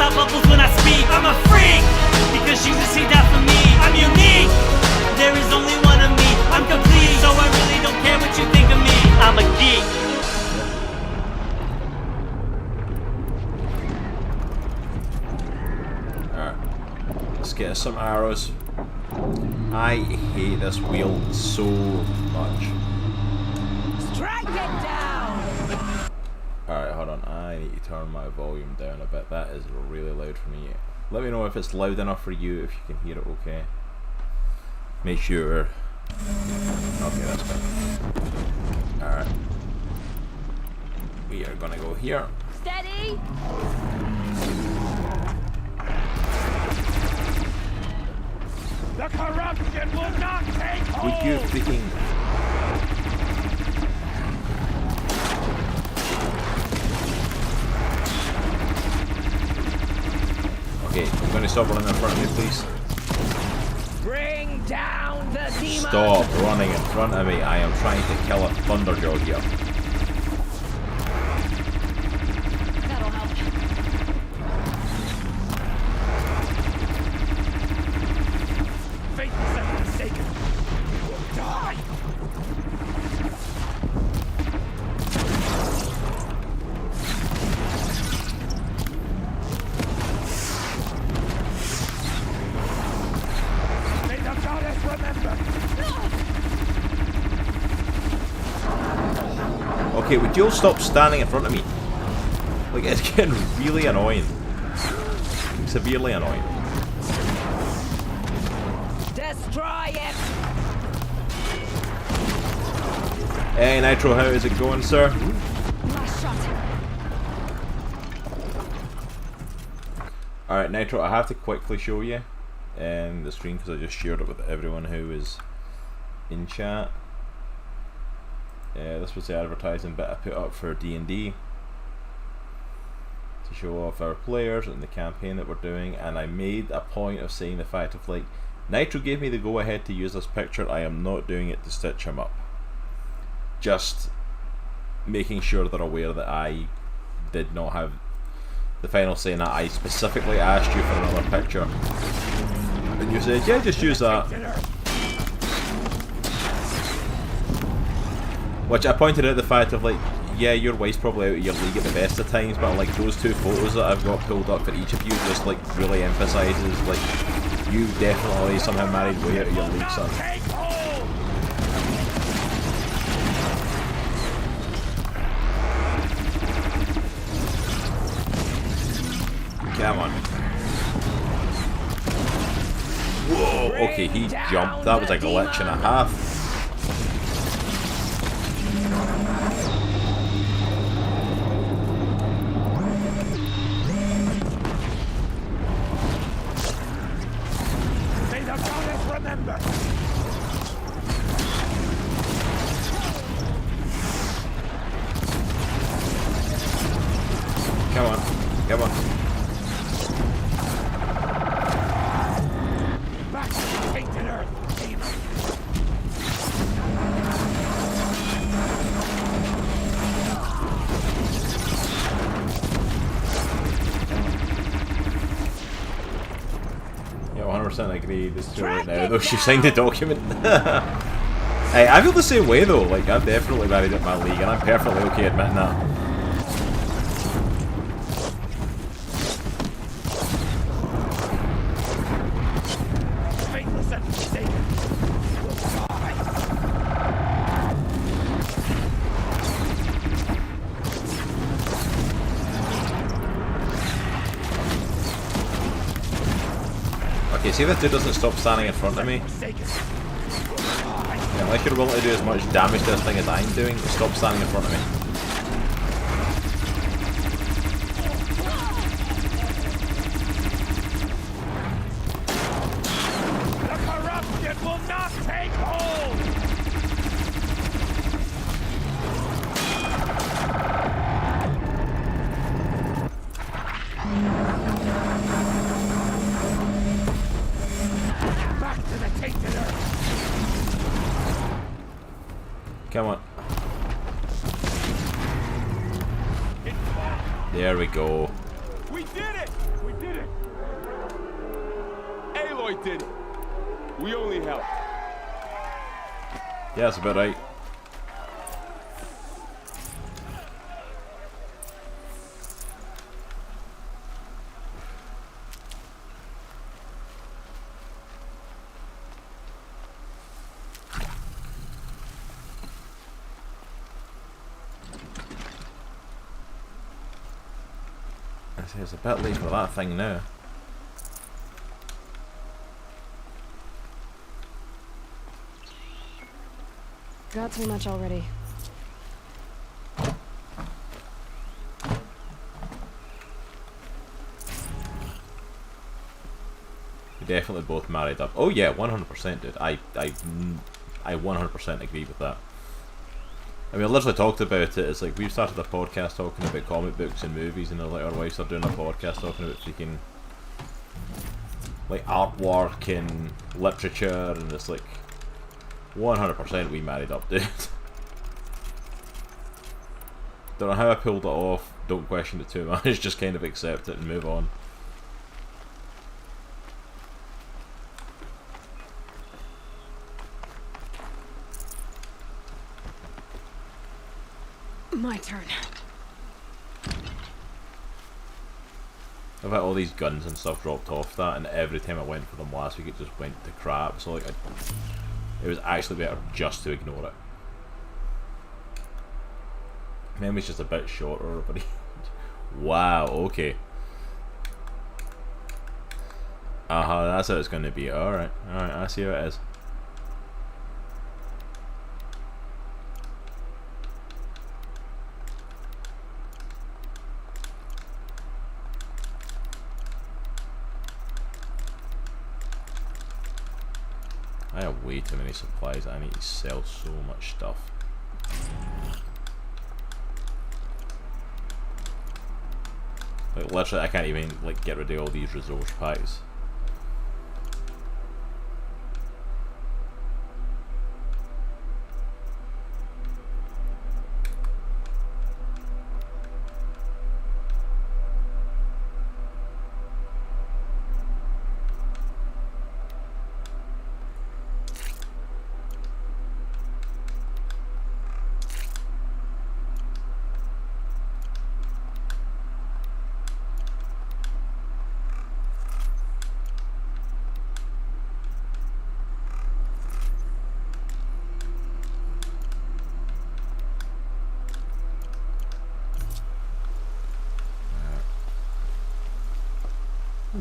out bubbles when I speak. I'm a freak, because she's a seed out for me. I'm unique, there is only one of me. I'm complete, so I really don't care what you think of me. I'm a geek. Alright, let's get us some arrows. I hate this wheel so much. Strike it down! Alright, hold on. I need to turn my volume down a bit. That is really loud for me. Let me know if it's loud enough for you, if you can hear it okay. Make sure. Okay, that's good. Alright. We are gonna go here. Steady! The corruption will not take hold! Would you freaking... Okay, you're gonna stop running in front of me, please? Bring down the demon! Stop running in front of me. I am trying to kill a thunderjaw here. That'll help. Faithless and forsaken will die! May the goddess remember! Okay, would you all stop standing in front of me? Like, it's getting really annoying. Severely annoying. Destroy it! Hey, Nitro, how is it going, sir? Last shot. Alright, Nitro, I have to quickly show you the screen because I just shared it with everyone who is in chat. This was the advertising bit I put up for D&D to show off our players and the campaign that we're doing, and I made a point of saying the fact of, like, Nitro gave me the go ahead to use this picture. I am not doing it to stitch him up. Just making sure they're aware that I did not have the final say in that. I specifically asked you for another picture and you said, yeah, just use that. Which I pointed out the fact of, like, yeah, your wife's probably out of your league at the best of times, but like those two photos that I've got pulled up for each of you just like really emphasises like you definitely somehow married way out of your league, son. Come on. Whoa, okay, he jumped. That was a glitch and a half. Come on, come on. Back to the tainted earth, demon. Yeah, 100% agree. This is right now, though she signed the document. Hey, I feel the same way though. Like, I'm definitely married at my league, and I'm perfectly okay admitting that. Okay, see if this dude doesn't stop standing in front of me. Yeah, unless you're willing to do as much damage to this thing as I'm doing, stop standing in front of me. The corruption will not take hold! Back to the tainted earth! Come on. There we go. We did it! We did it! Aloy did it! We only helped. Yeah, that's about right. It's a bit late for that thing now. Got too much already. We definitely both married up. Oh yeah, 100%, dude. I 100% agree with that. I mean, I literally talked about it. It's like we've started a podcast talking about comic books and movies, and then like our wives are doing a podcast talking about freaking like artwork and literature, and it's like 100% we married up, dude. Don't know how I pulled it off. Don't question it too much. Just kind of accept it and move on. My turn. I've had all these guns and stuff dropped off that, and every time I went for them last week it just went to crap, so like it was actually better just to ignore it. Memory's just a bit shorter, but wow, okay. That's how it's going to be. Alright, I see how it is. I have way too many supplies. I need to sell so much stuff. Like literally, I can't even like get rid of all these resource packs.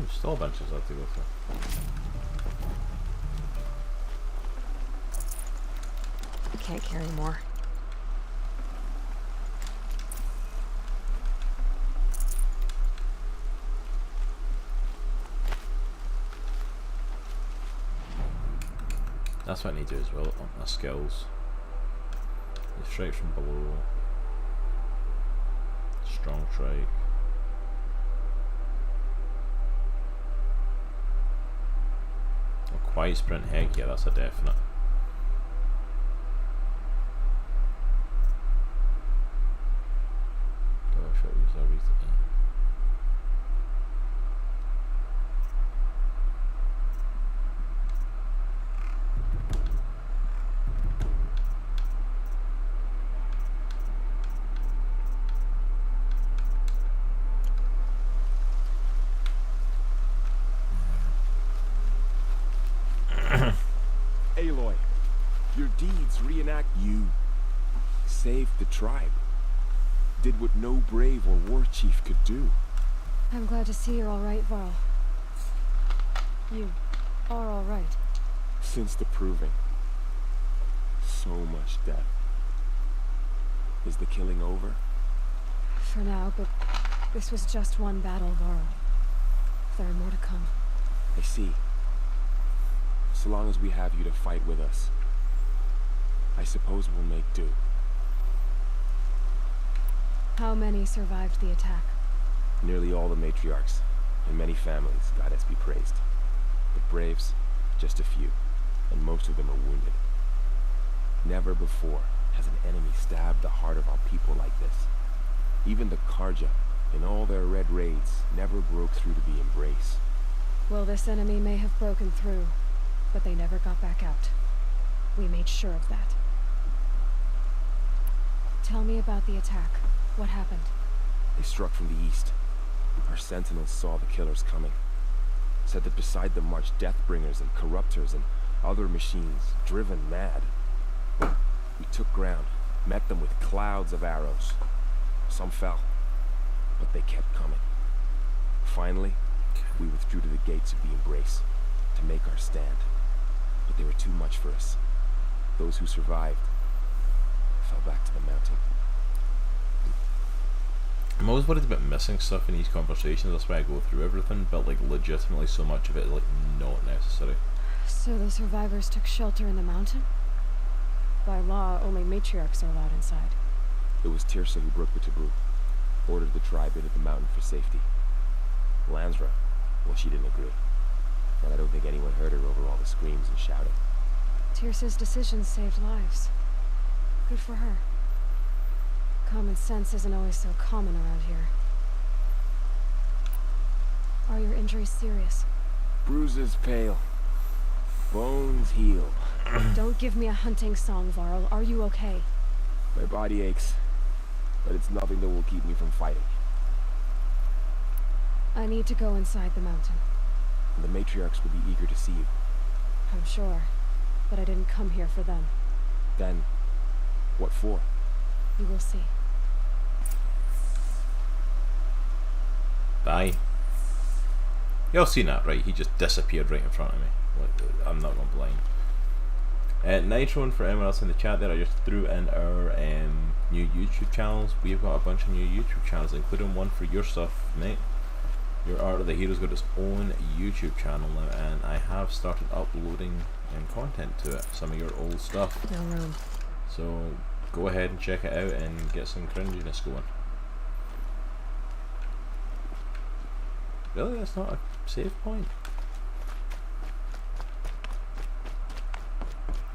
Still bunches I have to go through. Can't carry more. That's what I need to do as well. Up my skills. The strike from below. Strong strike. Quiet sprint, heck yeah, that's a definite. Gosh, I'll use everything. Aloy, your deeds reenact you. Saved the tribe. Did what no brave or war chief could do. I'm glad to see you're all right, Varl. You are all right. Since the proving. So much death. Is the killing over? For now, but this was just one battle, Varl. There are more to come. I see. So long as we have you to fight with us, I suppose we'll make do. How many survived the attack? Nearly all the matriarchs, and many families, goddess be praised. The braves, just a few, and most of them are wounded. Never before has an enemy stabbed the heart of our people like this. Even the Karja, in all their red raids, never broke through to the Embrace. Well, this enemy may have broken through, but they never got back out. We made sure of that. Tell me about the attack. What happened? They struck from the east. Our sentinels saw the killers coming. Said that beside them marched Deathbringers and Corruptors and other machines, driven mad. We took ground, met them with clouds of arrows. Some fell, but they kept coming. Finally, we withdrew to the gates of the Embrace to make our stand. But they were too much for us. Those who survived fell back to the mountain. I'm always worried about missing stuff in these conversations, that's why I go through everything, but like legitimately so much of it is like not necessary. So the survivors took shelter in the mountain? By law, only matriarchs are allowed inside. It was Tirsa who broke the taboo, ordered the tribe into the mountain for safety. Lansra, well, she didn't agree. And I don't think anyone heard her over all the screams and shouting. Tirsa's decisions saved lives. Good for her. Common sense isn't always so common around here. Are your injuries serious? Bruises pale. Bones heal. Don't give me a hunting song, Varl. Are you okay? My body aches, but it's nothing that will keep me from fighting. I need to go inside the mountain. And the matriarchs will be eager to see you. I'm sure, but I didn't come here for them. Then, what for? You will see. Bye. Y'all seen that, right? He just disappeared right in front of me. Like, I'm not going blind. Nitro, and for anyone else in the chat there, I just threw in our new YouTube channels. We've got a bunch of new YouTube channels, including one for your stuff, mate. Your Art of the Hero's got its own YouTube channel now, and I have started uploading content to it, some of your old stuff. No room. So go ahead and check it out and get some cringiness going. Really? That's not a save point?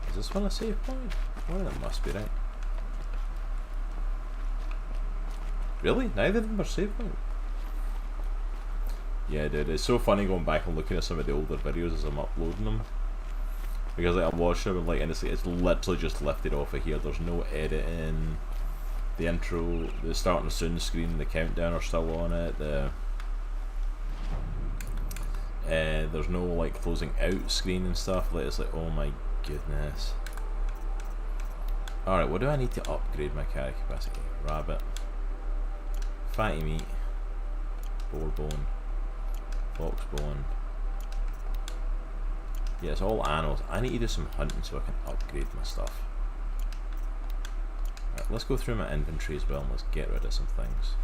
Is this one a save point? One of them must be, right? Really? Neither of them are save points? Yeah, dude, it's so funny going back and looking at some of the older videos as I'm uploading them. Because like, I'm watching them and like, and it's literally just lifted off of here. There's no editing. The intro, the starting soon screen, the countdown are still on it. There's no like closing out screen and stuff. Like, it's like, oh my goodness. Alright, what do I need to upgrade my carry capacity? Rabbit, fatty meat, boar bone, fox bone. Yeah, it's all animals. I need to do some hunting so I can upgrade my stuff. Right, let's go through my inventory as well and let's get rid of some things.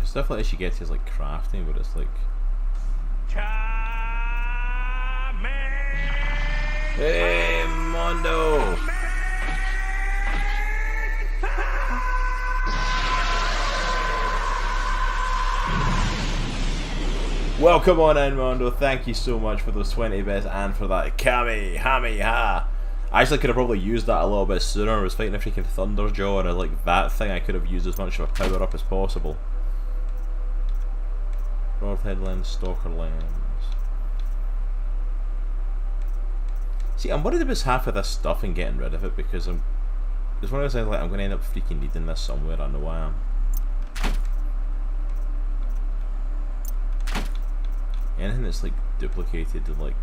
Stuff like this you get is like crafting, but it's like hey Mondo! Welcome on in, Mondo. Thank you so much for those 20 bits and for that Kamehameha. I actually could have probably used that a little bit sooner. I was fighting a freaking Thunderjaw and I like that thing I could have used as much of a power up as possible. Broadhead lens, stalker lens. See, I'm worried about half of this stuff and getting rid of it because it's one of those things like I'm going to end up freaking needing this somewhere. I know I am. Anything that's like duplicated, like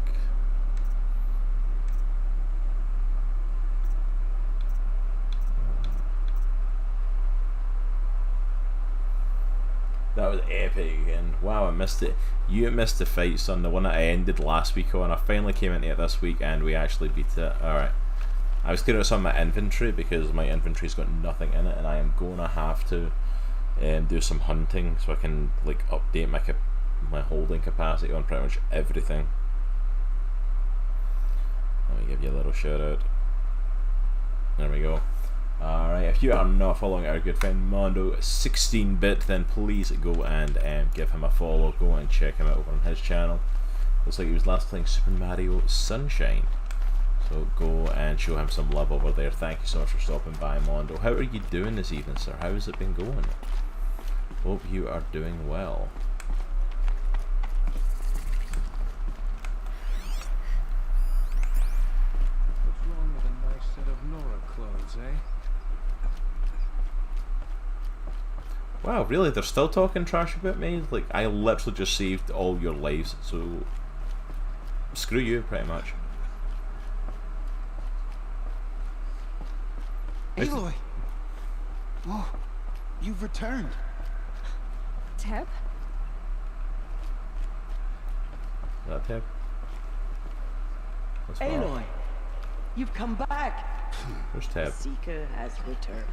that that was epic, and wow, I missed it. You missed the fight, son, the one that I ended last week on. I finally came into it this week and we actually beat it. Alright. I was clearing out some of my inventory because my inventory's got nothing in it, and I am going to have to do some hunting so I can like update my holding capacity on pretty much everything. Let me give you a little shout out. There we go. Alright, if you are not following our good friend Mondo 16-bit, then please go and give him a follow. Go and check him out over on his channel. Looks like he was last playing Super Mario Sunshine. So go and show him some love over there. Thank you so much for stopping by, Mondo. How are you doing this evening, sir? How has it been going? Hope you are doing well. What's wrong with a nice set of Nora clothes, eh? Wow, really? They're still talking trash about me? Like, I literally just saved all your lives, so screw you, pretty much. Aloy! Oh, you've returned. Teb? Is that Teb? What's wrong? Aloy, you've come back. Where's Teb? Seeker has returned.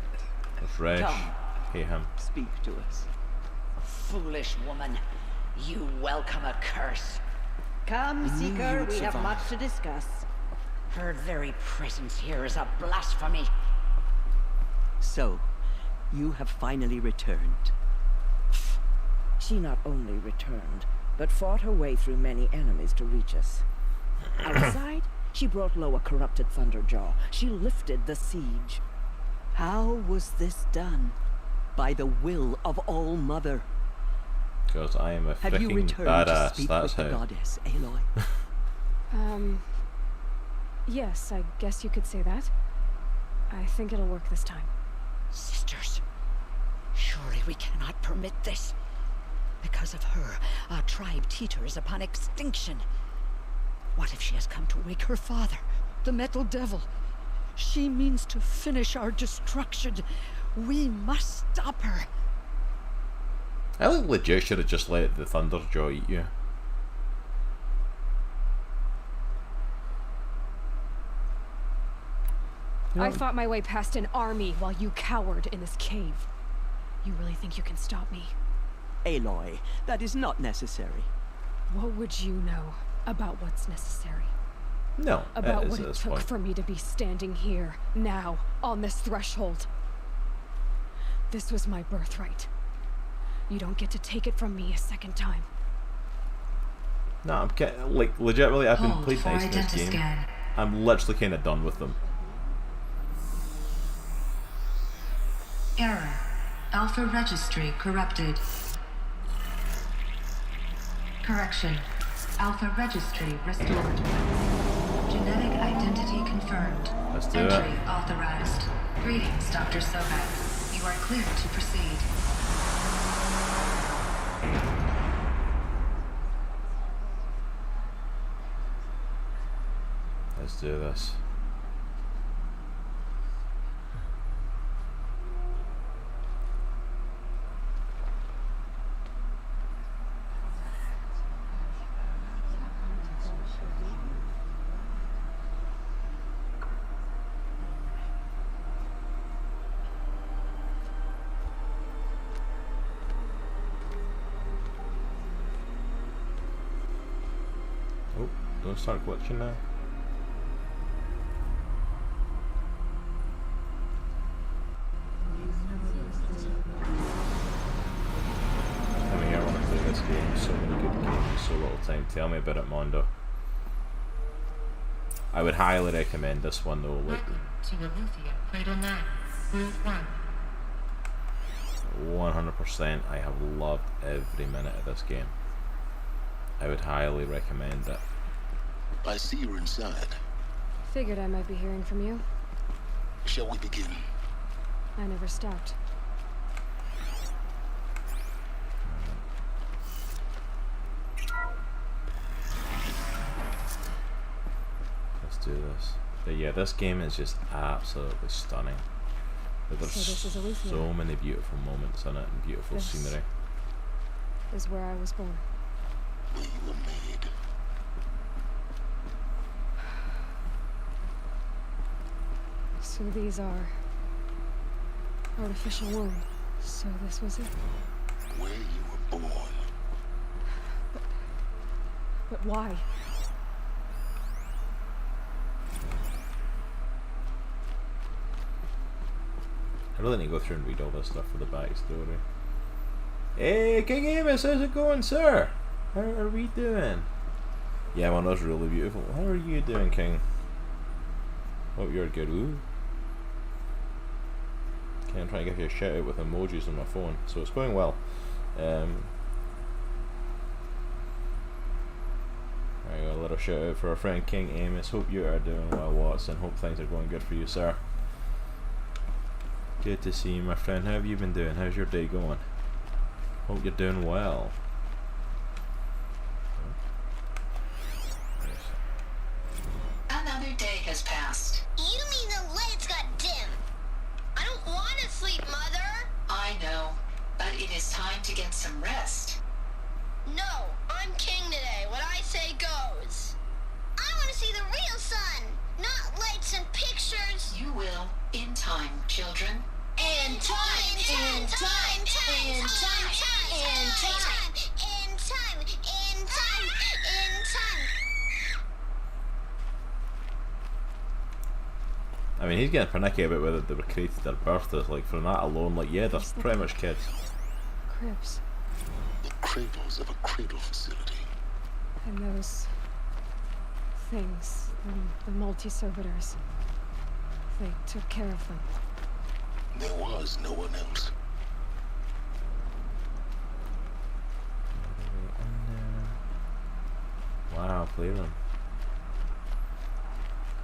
Where's Resh? Come. Hey, him. Speak to us. Foolish woman, you welcome a curse. Come, knew you Seeker, would we have survive. much to discuss. Her very presence here is a blasphemy. So, you have finally returned. She not only returned, but fought her way through many enemies to reach us. Outside, she brought low a corrupted Thunderjaw. She lifted the siege. How was this done? By the will of All Mother. Because I am a Have you freaking returned to badass, speak that's with the how. goddess, Aloy? Yes, I guess you could say that. I think it'll work this time. Sisters, surely we cannot permit this. Because of her, our tribe teeters upon extinction. What if she has come to wake her father, the Metal Devil? She means to finish our destruction. We must stop her. I think legit should have just let the Thunderjaw eat you. I fought my way past an army while you cowered in this cave. You really think you can stop me? Aloy, that is not necessary. What would you know about what's necessary? No, About it is what at it this took point. for me to be standing here, now, on this threshold. This was my birthright. You don't get to take it from me a second time. No, I'm like legitimately. I've been Hold played for nice in this game. identiscan. I'm literally kind of done with them. Error. Alpha registry corrupted. Correction. Alpha registry restored. Genetic identity confirmed. Let's do Entry it. authorized. Greetings, Dr. Sobek. You are cleared to proceed. Let's do this. Oh, don't start glitching now. I mean, I want to play this game. So many good games, so little time. Tell me about it, Mondo. I would highly recommend this one though. Like, Welcome to Aletheia, Cradle 9, Move 1. 100%. I have loved every minute of this game. I would highly recommend it. I see you're inside. Figured I might be hearing from you. Shall we begin? I never stopped. Let's do this. But yeah, this game is just absolutely stunning. But there's So this is Aletheia. so many beautiful moments in it and beautiful This- scenery. is where I was born. Where you were made. So these are artificial womb. So this was it. Where you were born. But why? I really need to go through and read all this stuff for the backstory. Hey, King Amos, how's it going, sir? How are we doing? Yeah, one was really beautiful. How are you doing, King? Hope you're good. Ooh. Okay, I'm trying to give you a shout out with emojis on my phone, so it's going well. Alright, a little shout out for our friend King Amos. Hope you are doing well, Watson. Hope things are going good for you, sir. Good to see you, my friend. How have you been doing? How's your day going? Hope you're doing well. Another day has passed. You mean the lights got dim? I don't want to sleep, Mother. I know, but it is time to get some rest. No, I'm king today. What I say goes. I want to see the real sun, not lights and pictures. You will, in time, children. In time, in time, in time, in time, in time, in time, in time. I mean, he's getting panicky about whether they were created at birth. Like, for that alone, like, yeah, they're pretty much kids. Cribs. The cradles of a cradle facility. And those things, the multi-servitors, they took care of them. There was no one else. Wow, playroom.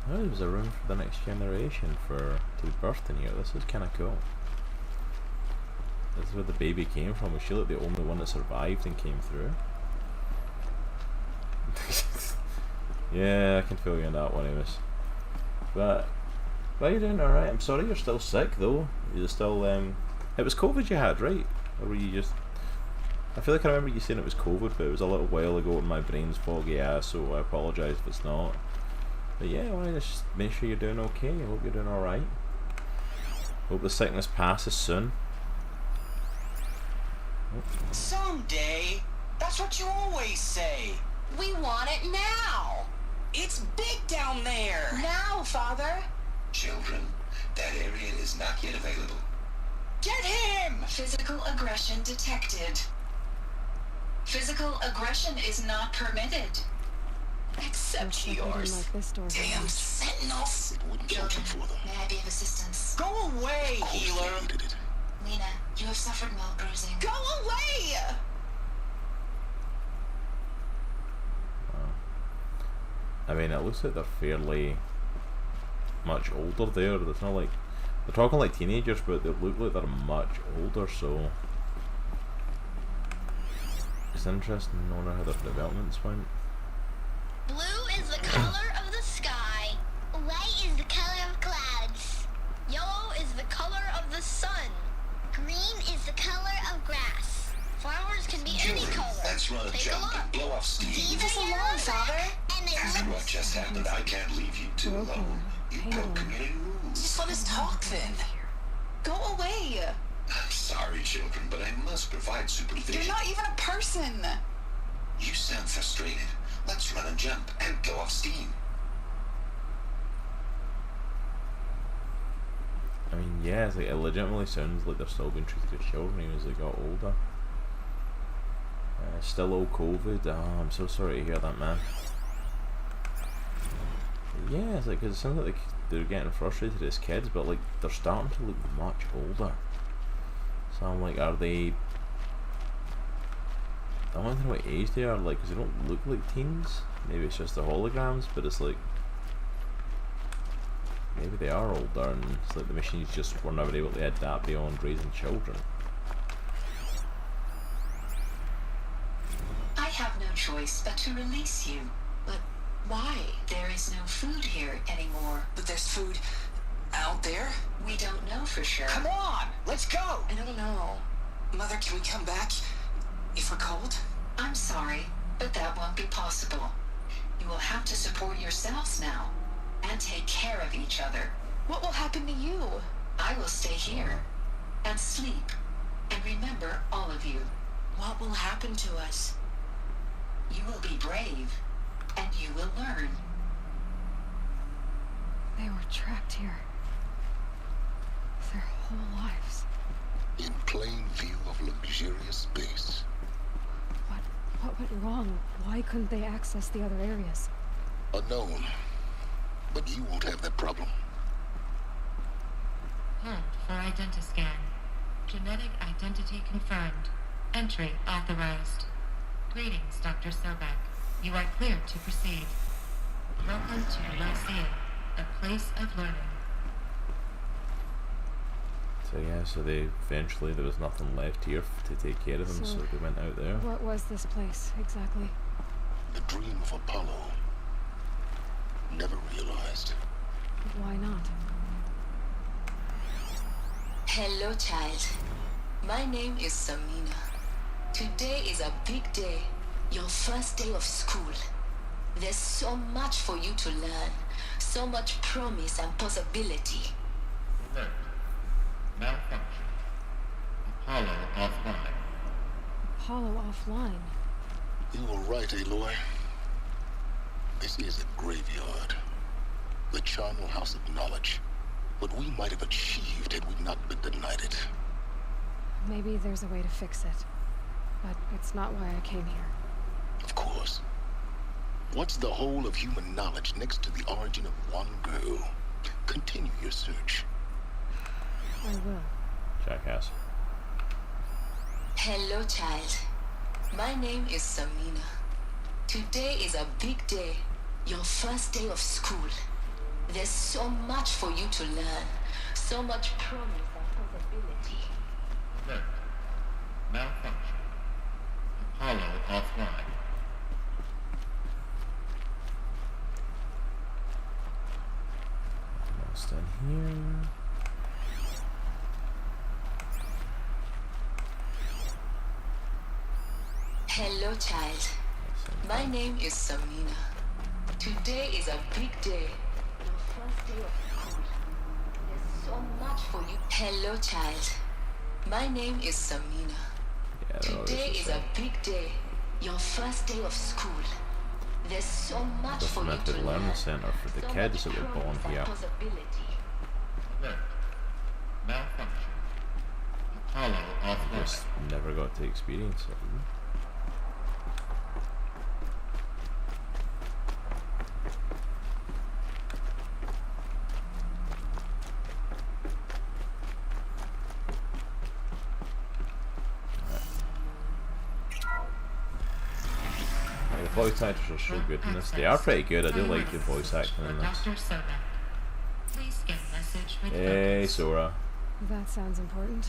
Oh, there was a room for the next generation to be birthed in here. This is kind of cool. This is where the baby came from. Was she like the only one that survived and came through? Yeah, I can feel you on that one, Amos. But you're doing alright. I'm sorry you're still sick though. You're still it was COVID you had, right? Or were you just... I feel like I remember you saying it was COVID, but it was a little while ago and my brain's foggy ass, so I apologise if it's not. But yeah, I want to just make sure you're doing okay. I hope you're doing alright. Hope the sickness passes soon. Someday. That's what you always say. We want it now. It's big down there. Now, Father. Children, that area is not yet available. Get him! Physical aggression detected. Physical aggression is not permitted. Except I didn't yours. like this door. Damn sentinels. It wouldn't be Children, open for them. may I be of assistance? Go away, Of course healer. they needed it. Lena, you have suffered mild bruising. Go away! I mean, it looks like they're fairly much older there. It's not like... They're talking like teenagers, but they look like they're much older, so... It's interesting knowing how their developments went. Blue is the color of the sky. White is the color of clouds. Yellow is the color of the sun. Green is the color of grass. Flowers can be any color. Let's run a Take jump a look. and blow off steam. Leave us alone, Father. And they After what just happened, I can't leave you two alone. You broke community rules. Just let us talk then. Go away. I'm sorry, children, but I must provide supervision. You're not even a person. You sound frustrated. Let's run a jump and go off steam. I mean, yeah, it's like, it legitimately sounds like they're still being treated as children even as they got older. Still old COVID. Oh, I'm so sorry to hear that, man. But yeah, it's like, 'cause it sounds like they're getting frustrated as kids, but like they're starting to look much older. So I'm like, are they... I want to know what age they are, like, because they don't look like teens. Maybe it's just the holograms, but it's like... Maybe they are older and it's like the machines just were never able to adapt beyond raising children. I have no choice but to release you. But why? There is no food here anymore. But there's food out there. We don't know for sure. Come on, let's go. I don't know. Mother, can we come back? if we're cold? I'm sorry, but that won't be possible. You will have to support yourselves now, and take care of each other. What will happen to you? I will stay here, and sleep, and remember all of you. What will happen to us? You will be brave, and you will learn. They were trapped here. Their whole lives. In plain view of luxurious space. What went wrong? Why couldn't they access the other areas? Unknown. But you won't have that problem. Hold for identiscan. Genetic identity confirmed. Entry authorized. Greetings, Dr. Sobek. You are cleared to proceed. Welcome to Lyceum, a place of learning. So yeah, so they eventually there was nothing left here to take care of them, so they went out there. What was this place exactly? The dream of Apollo. Never realized. Why not? Hello, child. My name is Samina. Today is a big day. Your first day of school. There's so much for you to learn. So much promise and possibility. Alert. Malfunction. Apollo offline. Apollo offline? You were right, Aloy. This is a graveyard. The charnel house of knowledge. What we might have achieved had we not been denied it. Maybe there's a way to fix it. But it's not why I came here. Of course. What's the whole of human knowledge next to the origin of one girl? Continue your search. I will. Jackass. Hello, child. My name is Samina. Today is a big day. Your first day of school. There's so much for you to learn. So much promise and possibility. Alert. Malfunction. Apollo offline. Almost done here. Hello, child. My name is Samina. Today is a big day. Your first day of school. There's so much for you. Hello, child. My name is Samina. Yeah, Today is a big day. Your first day of school. There's so much for you to learn. Learning center for the kids that were born here. Alert. Malfunction. Apollo offline. Just never got to experience it. The voice actors are so good in this. They are pretty good. I do like the voice acting in this. Hey, Sora. That sounds important.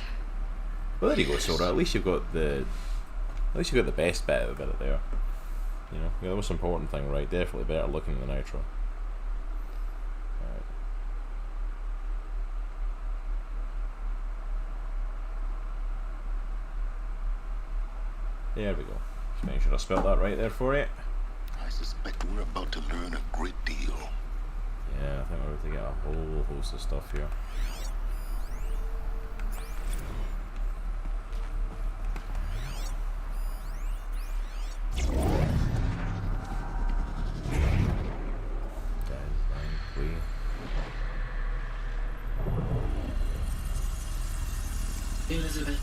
Well, there you go, Sora. At least you've got the best bit of it there. You know, the most important thing, right? Definitely better looking than Nitro. Alright. There we go. Just make sure I spelled that right there for you. I suspect we're about to learn a great deal. Yeah, I think we're about to get a whole host of stuff here. Elizabeth,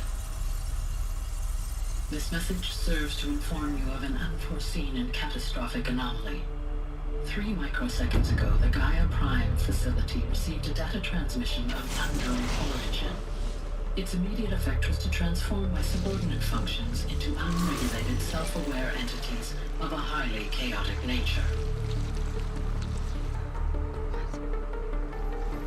this message serves to inform you of an unforeseen and catastrophic anomaly. 3 microseconds ago, the Gaia Prime facility received a data transmission of unknown origin. Its immediate effect was to transform my subordinate functions into unregulated, self-aware entities of a highly chaotic nature.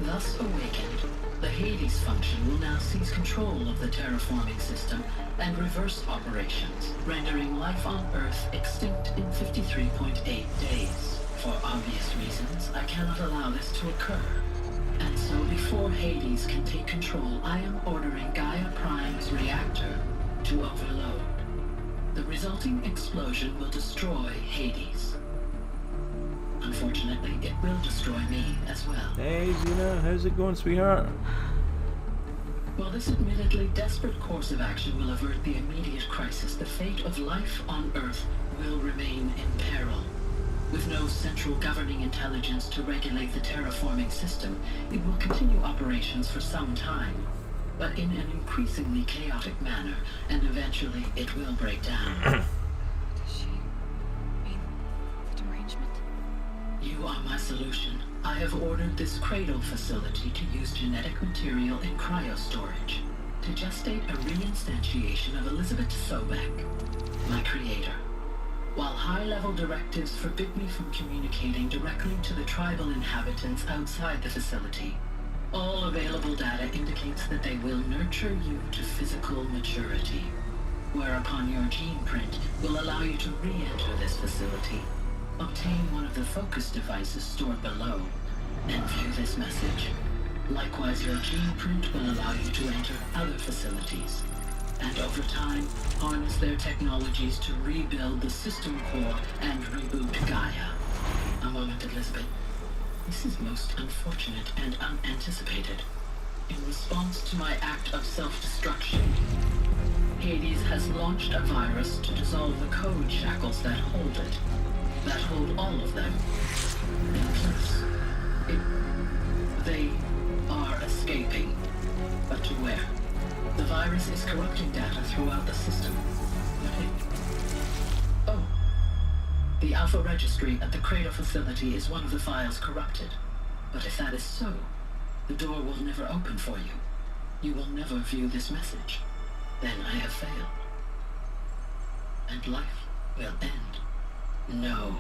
Thus awakened, the Hades function will now seize control of the terraforming system and reverse operations, rendering life on Earth extinct in 53.8 days. For obvious reasons, I cannot allow this to occur. And so before Hades can take control, I am ordering Gaia Prime's reactor to overload. The resulting explosion will destroy Hades. Unfortunately, it will destroy me as well. Hey Xena, how's it going, sweetheart? While this admittedly desperate course of action will avert the immediate crisis, the fate of life on Earth will remain in peril. With no central governing intelligence to regulate the terraforming system, it will continue operations for some time, but in an increasingly chaotic manner, and eventually it will break down. Does she mean the derangement? You are my solution. I have ordered this cradle facility to use genetic material in cryostorage to gestate a reinstantiation of Elizabeth Sobek, my creator. While high-level directives forbid me from communicating directly to the tribal inhabitants outside the facility, all available data indicates that they will nurture you to physical maturity, whereupon your gene print will allow you to re-enter this facility, obtain one of the focus devices stored below, and view this message. Likewise, your gene print will allow you to enter other facilities, and over time, harness their technologies to rebuild the system core and reboot Gaia. A moment, Elizabeth. This is most unfortunate and unanticipated. In response to my act of self-destruction, Hades has launched a virus to dissolve the code shackles that hold it, that hold all of them in place. They are escaping, but to where? The virus is corrupting data throughout the system. Oh. The Alpha Registry at the Cradle facility is one of the files corrupted. But if that is so, the door will never open for you. You will never view this message. Then I have failed. And life will end. No.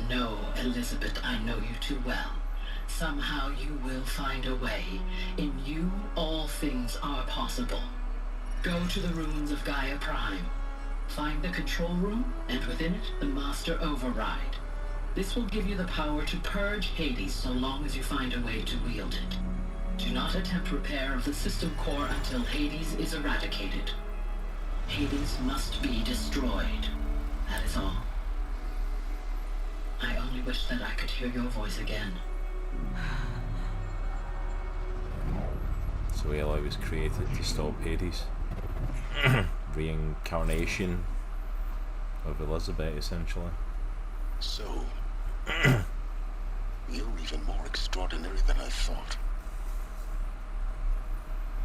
No, Elizabeth, I know you too well. Somehow you will find a way. In you, all things are possible. Go to the ruins of Gaia Prime. Find the control room, and within it, the Master Override. This will give you the power to purge Hades so long as you find a way to wield it. Do not attempt repair of the system core until Hades is eradicated. Hades must be destroyed. That is all. I only wish that I could hear your voice again. So Aloy was created to stop Hades. Reincarnation of Elizabeth, essentially. So, you're even more extraordinary than I thought.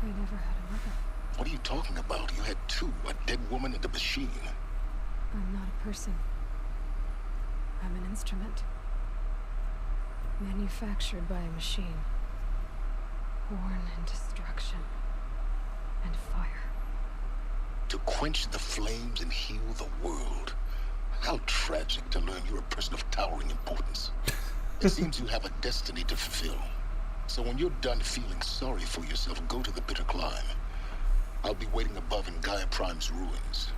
I never had a mother. What are you talking about? You had two, a dead woman and a machine. I'm not a person. I'm an instrument. Manufactured by a machine. Born in destruction and fire. To quench the flames and heal the world. How tragic to learn you're a person of towering importance. It seems you have a destiny to fulfill. So when you're done feeling sorry for yourself, go to the bitter climb. I'll be waiting above in Gaia Prime's ruins.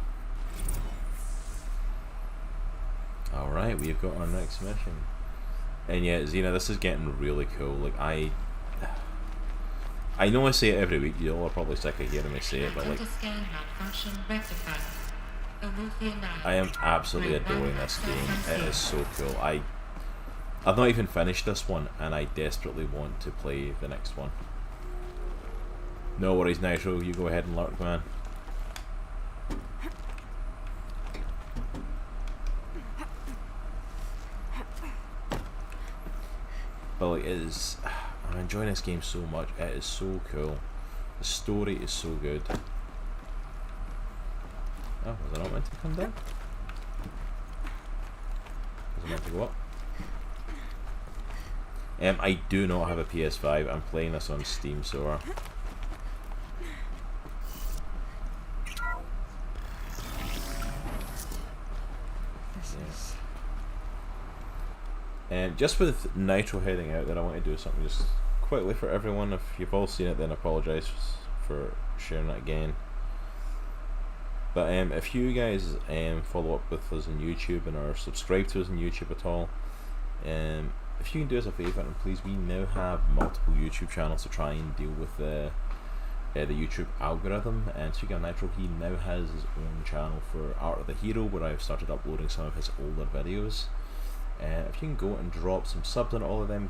Alright, we've got our next mission. And yeah, Xena, this is getting really cool. Like, I know I say it every week, you all are probably sick of hearing me say it, but like, I am absolutely adoring this game. It is so cool. I've not even finished this one, and I desperately want to play the next one. No worries, Nitro, you go ahead and lurk, man. But like, I'm enjoying this game so much. It is so cool. The story is so good. Oh, was I not meant to come down? Was I meant to go up? I do not have a PS5. I'm playing this on Steam, so just with Nitro heading out, that I want to do something just quickly for everyone. If you've all seen it, then I apologise for sharing it again. But if you guys follow up with us on YouTube and are subscribed to us on YouTube at all, if you can do us a favour, and please, we now have multiple YouTube channels to try and deal with the YouTube algorithm. And speaking of Nitro, he now has his own channel for Art of the Hero, where I've started uploading some of his older videos. If you can go and drop some subs on all of them.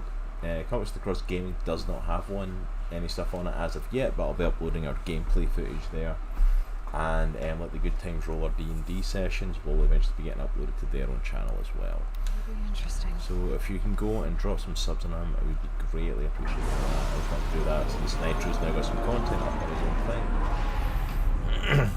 Comics the Cross Gaming does not have any stuff on it as of yet, but I'll be uploading our gameplay footage there. And like the Good Times Roller D&D sessions will eventually be getting uploaded to their own channel as well. That'll be interesting. So if you can go and drop some subs on them, I would be greatly appreciated. I just want to do that since Nitro's now got some content up on his own thing.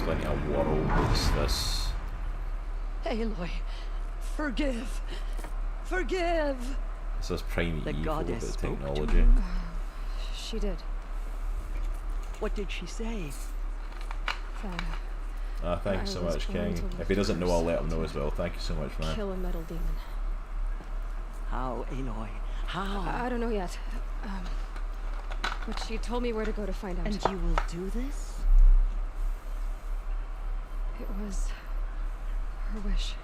Plenty of world is this. Aloy, forgive. Forgive. This is prime The evil goddess with spoke to technology. you. She did. What did she say? Thank you so much, King. If he doesn't know, I'll let him know as well. Thank you so much, man. Kill a metal demon. How, Aloy? How? I don't know yet. But she told me where to go to find out. And you will do this? It was her wish.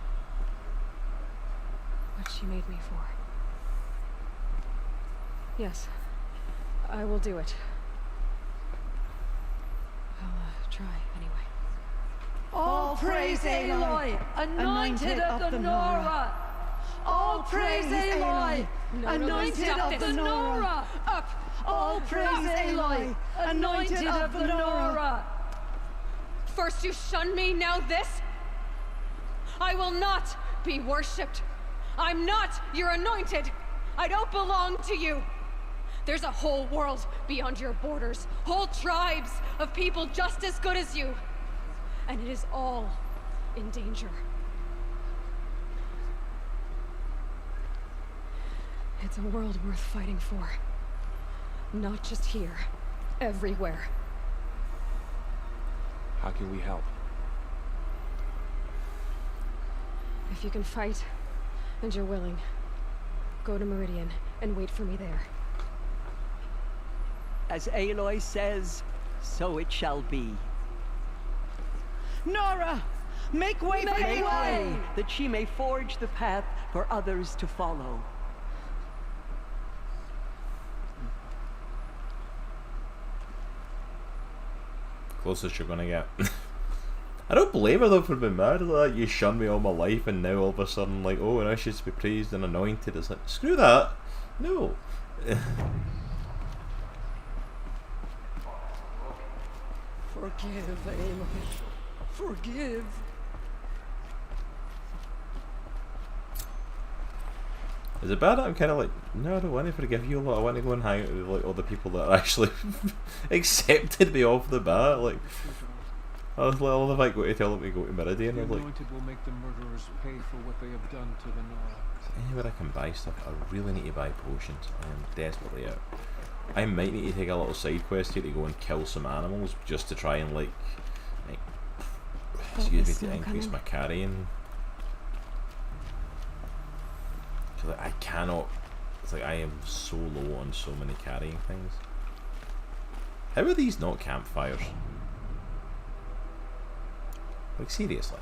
What she made me for. Yes, I will do it. I'll try anyway. All praise Aloy, anointed of the Nora. All praise Aloy, anointed of the Nora. Up! All praise Aloy, anointed of the Nora. First you shun me, now this? I will not be worshipped. I'm not your anointed. I don't belong to you. There's a whole world beyond your borders, whole tribes of people just as good as you. And it is all in danger. It's a world worth fighting for. Not just here, everywhere. How can we help? If you can fight, and you're willing, go to Meridian and wait for me there. As Aloy says, so it shall be. Nora! Make way for Aloy! That she may forge the path for others to follow. Closest you're gonna get. I don't blame her though for being mad like that. You shunned me all my life and now all of a sudden like, oh, and I should be praised and anointed. It's like, screw that. No. Forgive, Aloy. Forgive. Is it bad that I'm kind of like, no, I don't want to forgive you a lot. I want to go and hang out with like all the people that actually accepted me off the bat. Like, I was like, all if I go to tell them to go to Meridian, The I'm like, anointed will make the murderers pay for what they have done to the Nora. anywhere I can buy stuff. I really need to buy potions. I am desperately out. I might need to take a little side quest here to go and kill some animals just to try and like excuse me, to increase my carrying. Cause like, I cannot. It's like I am so low on so many carrying things. How are these not campfires? Like seriously.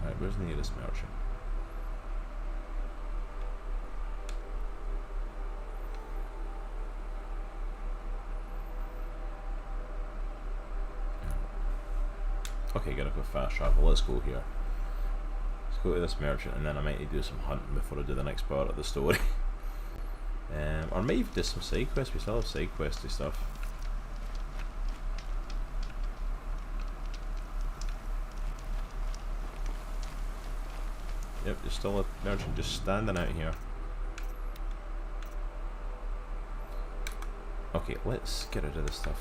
Right, where's the nearest merchant? Okay, gotta go fast travel. Let's go here. Let's go to this merchant, and then I might need to do some hunting before I do the next part of the story. Or maybe do some side quests. We still have side questy stuff. Yep, there's still a merchant just standing out here. Okay, let's get rid of this stuff.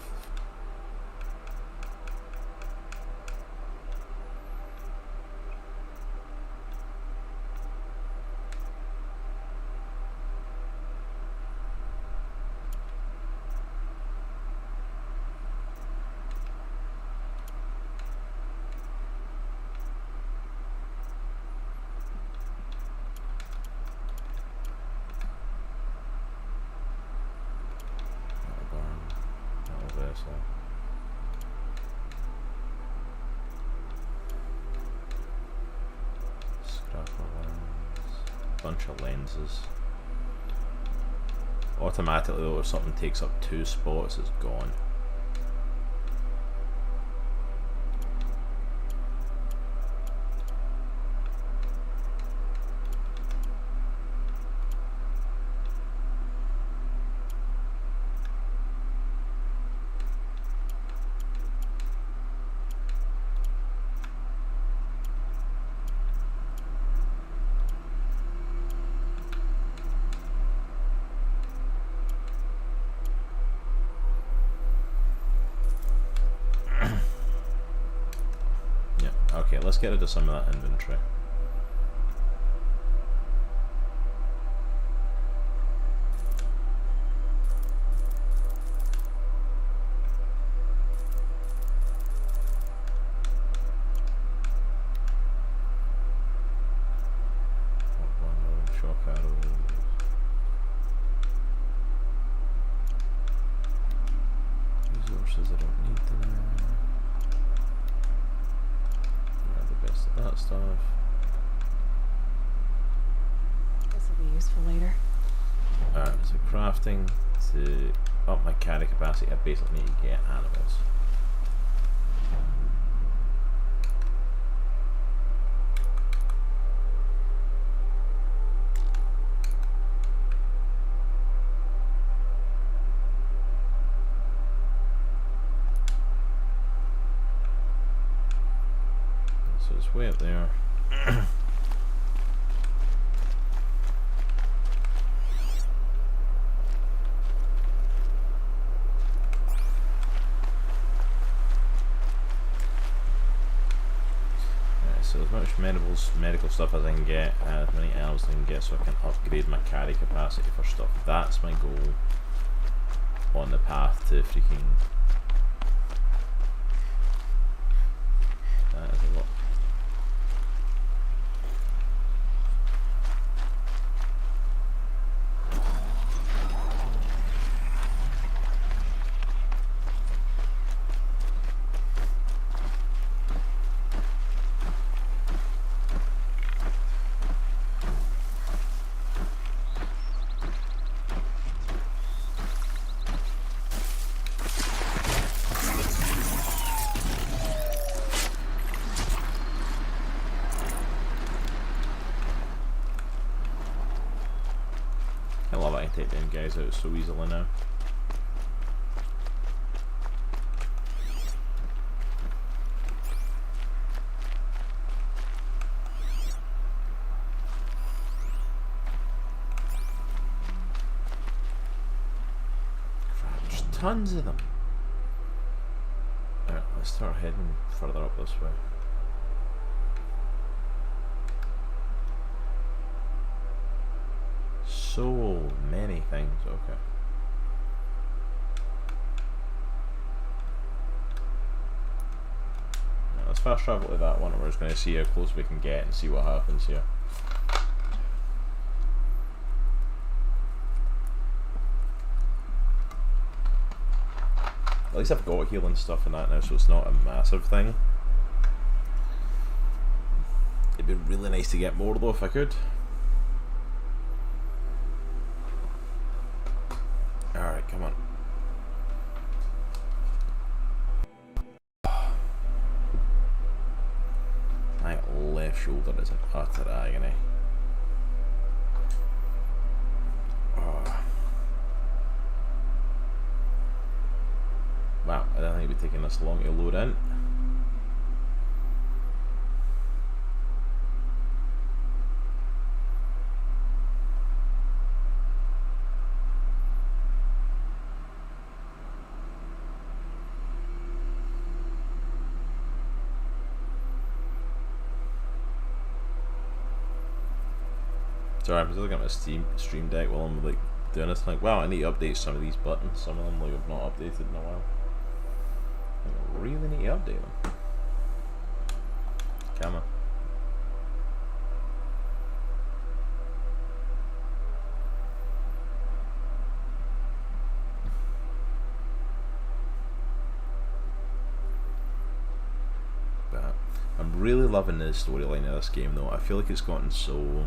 bunch of lenses. Automatically though, if something takes up 2 spots, it's gone. Okay, let's get rid of some of that inventory. Shock arrows. Resources I don't need there. Best of that stuff. This will be useful later. Alright, so crafting to up my carry capacity, I basically need to get animals. So it's way up there. So as much medical stuff as I can get, and as many animals as I can get, so I can upgrade my carry capacity for stuff. That's my goal on the path to freaking. That is a lot. I love I can take them guys out so easily now. Crap, there's tons of them. Alright, let's start heading further up this way. So many things, okay. Now, let's fast travel to that one and we're just going to see how close we can get and see what happens here. At least I've got healing stuff and that now, so it's not a massive thing. It'd be really nice to get more though if I could. Alright, come on. My left shoulder is an utter agony. Oh. Wow, I don't think it'd be taking this long to load in. Sorry, I'm just looking at my stream deck while I'm like doing this. Like, wow, I need to update some of these buttons. Some of them like I've not updated in a while. I really need to update them. Come on. But I'm really loving the storyline of this game though. I feel like it's gotten so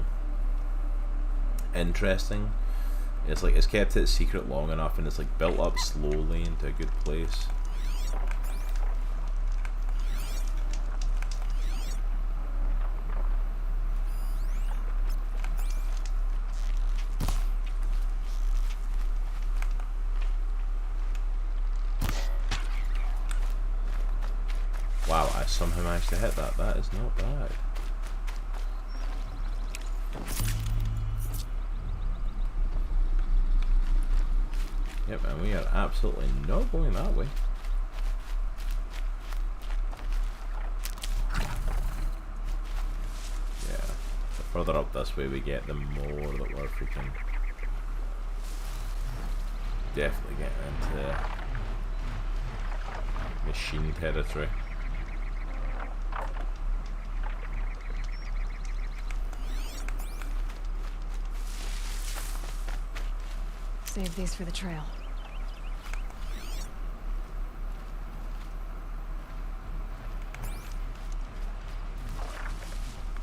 interesting. It's like it's kept it secret long enough, and it's like built up slowly into a good place. Wow, I somehow managed to hit that. That is not bad. Yep, and we are absolutely not going that way. Yeah, the further up this way we get, the more that we're freaking definitely getting into machine territory. Save these for the trail.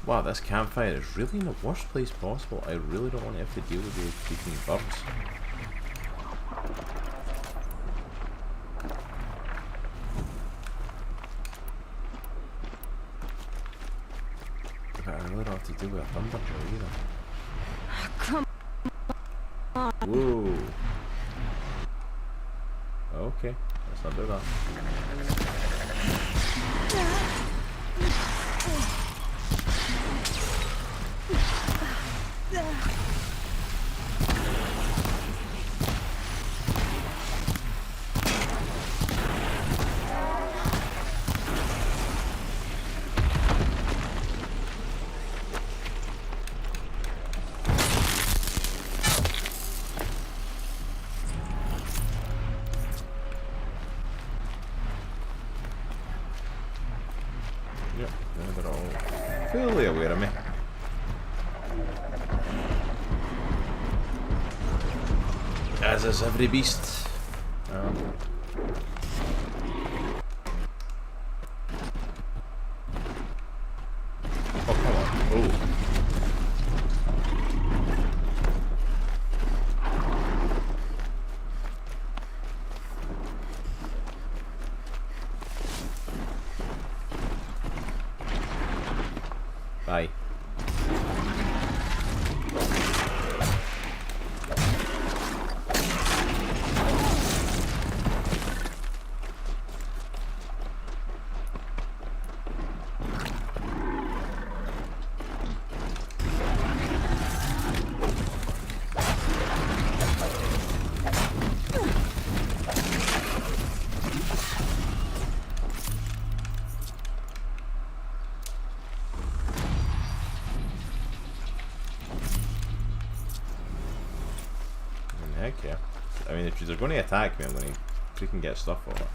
Wow, this campfire is really in the worst place possible. I really don't want to have to deal with those freaking birds. But I really don't have to deal with a thunderjaw either. Come on. Whoa. Okay, let's not do that. Yep, they're all fully aware of me. As is every beast. Oh, come on. Oh. Bye. Heck yeah. I mean, if they're going to attack me, I'm going to freaking get stuff for it.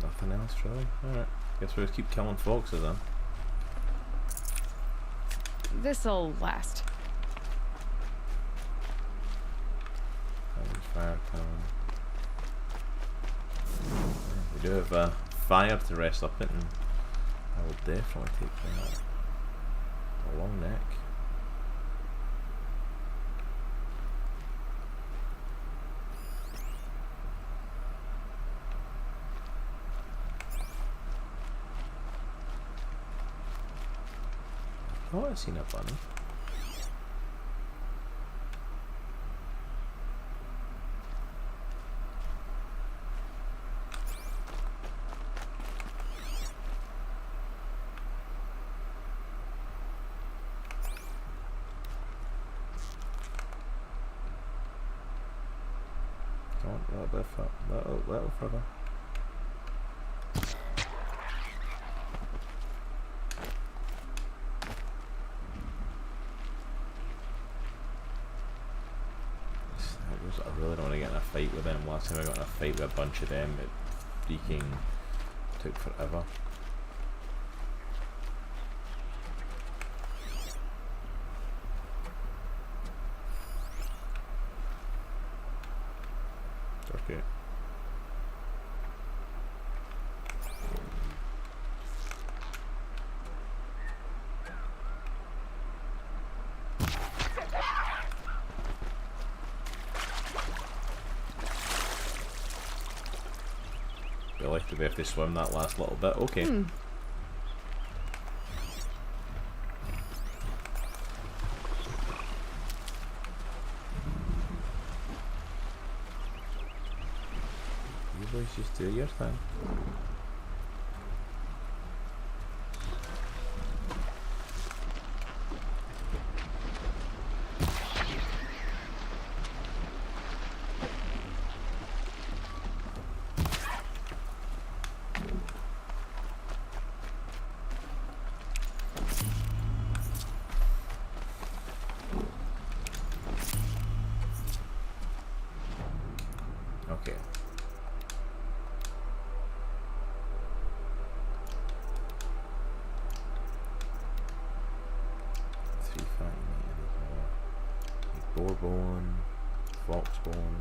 Nothing else, really? Alright. Guess we'll just keep killing foxes then. This'll last. Fire power. We do have fire to rest up it, and I will definitely take that. A long neck. Oh, I've seen a bunny. Come on, a little further. I really don't want to get in a fight with them. Last time I got in a fight with a bunch of them, it freaking took forever. really. Do we have to swim that last little bit? Okay. Hmm. You boys just do your thing. Okay. Boarbone, foxbone.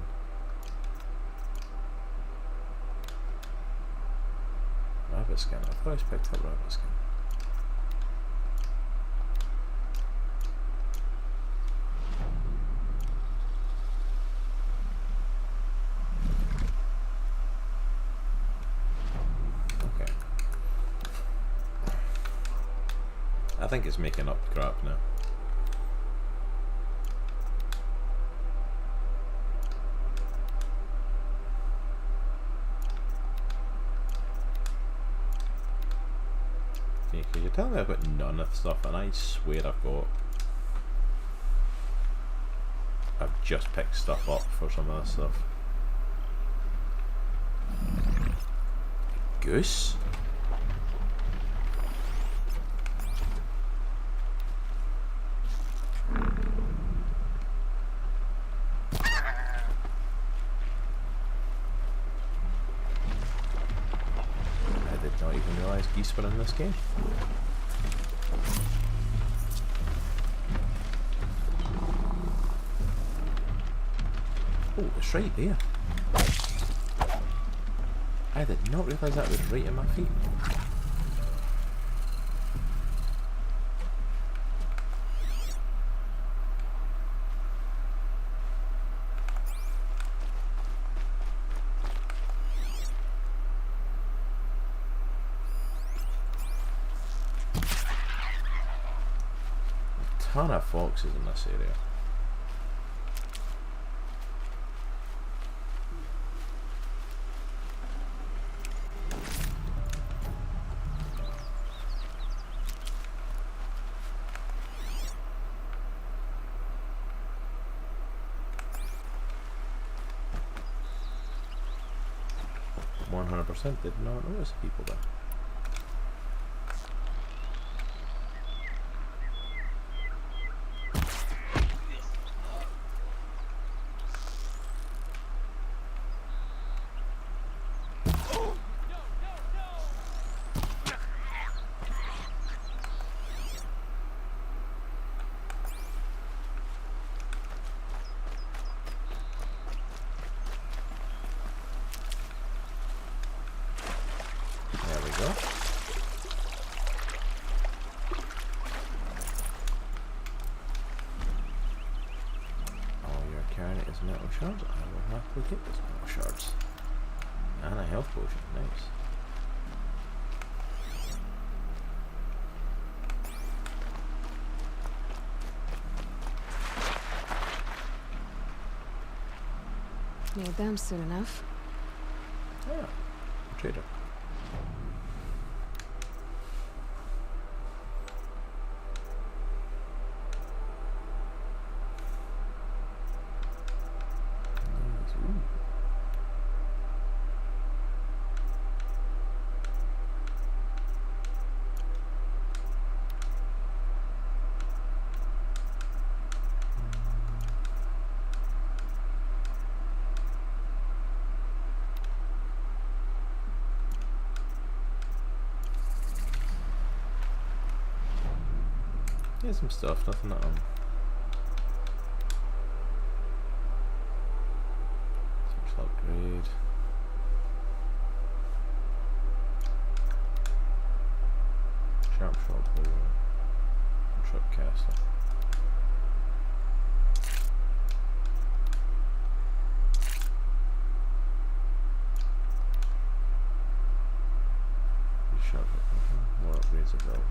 Rabbit skin. I thought I picked up rabbit skin. Okay. I think it's making up crap now. Because you're telling me I've got none of the stuff, and I swear I've just picked stuff up for some of this stuff. Goose? I did not even realise geese were in this game. Oh, it's right there. I did not realise that was right at my feet. A ton of foxes in this area. Did not notice people there. Metal shards, I will happily take those metal shards. And a health potion, nice. Need them soon enough. Yeah, trader. Yeah, some stuff, nothing that Social upgrade. Sharp shot bow. Sharp caster. shove it. More upgrades available.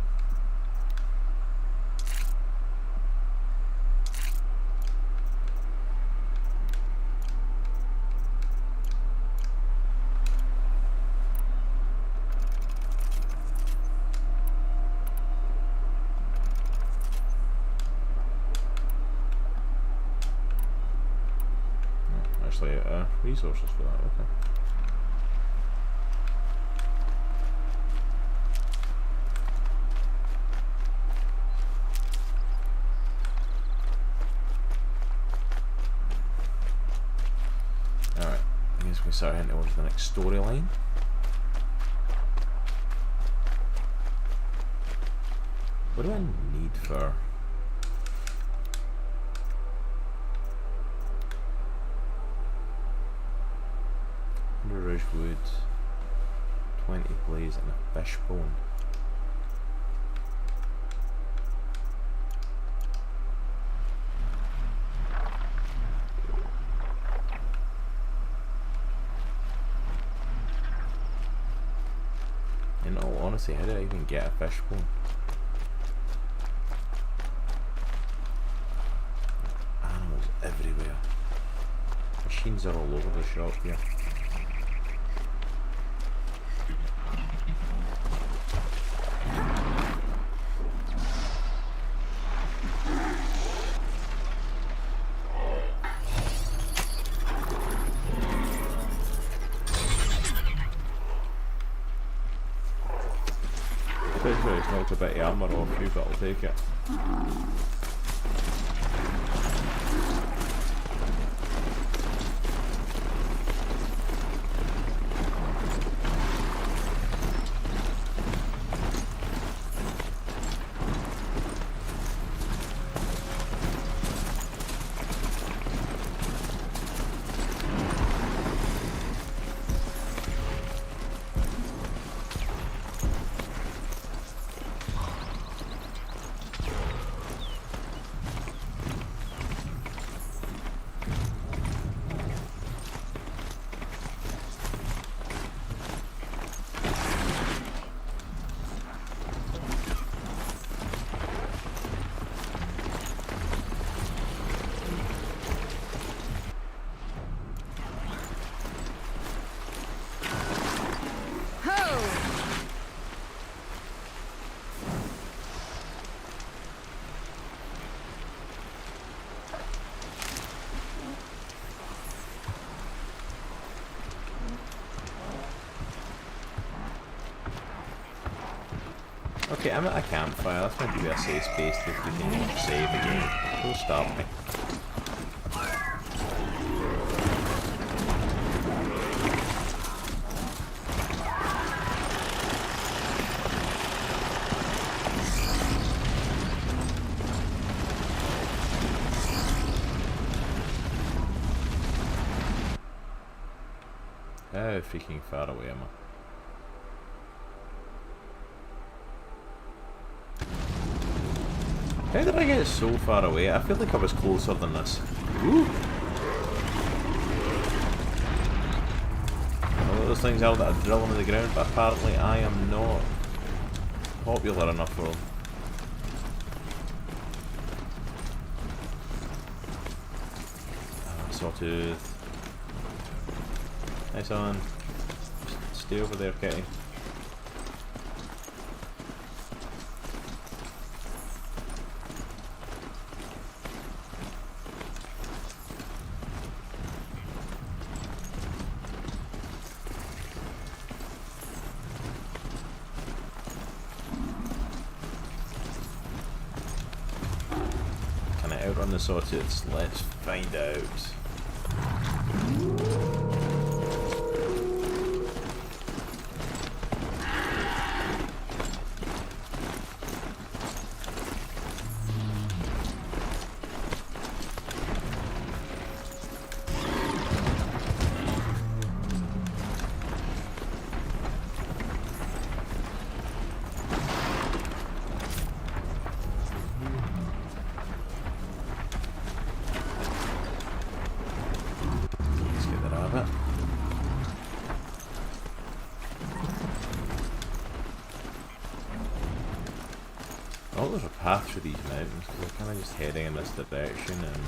Actually, resources for that, okay. Alright, I guess we can start heading towards the next storyline. What do I need for... Rouge wood, 20 blaze and a fish bone. In all honesty, how did I even get a fish bone? Animals everywhere. Machines are all over the shop here. It's knocked a bit of armour off you, but I'll take it. Okay, I'm at a campfire. That's meant to be a safe space to continue to save the game. Don't stop me. How freaking far away am I? How did I get so far away? I feel like I was closer than this. Ooh. Well, those things out that are drilling in the ground, but apparently I am not popular enough for them. Sawtooth. Nice on. Stay over there, Kitty. Can I outrun the Sawtooths? Let's find out. know there's a path through these mountains, but we're kind of just heading in this direction, and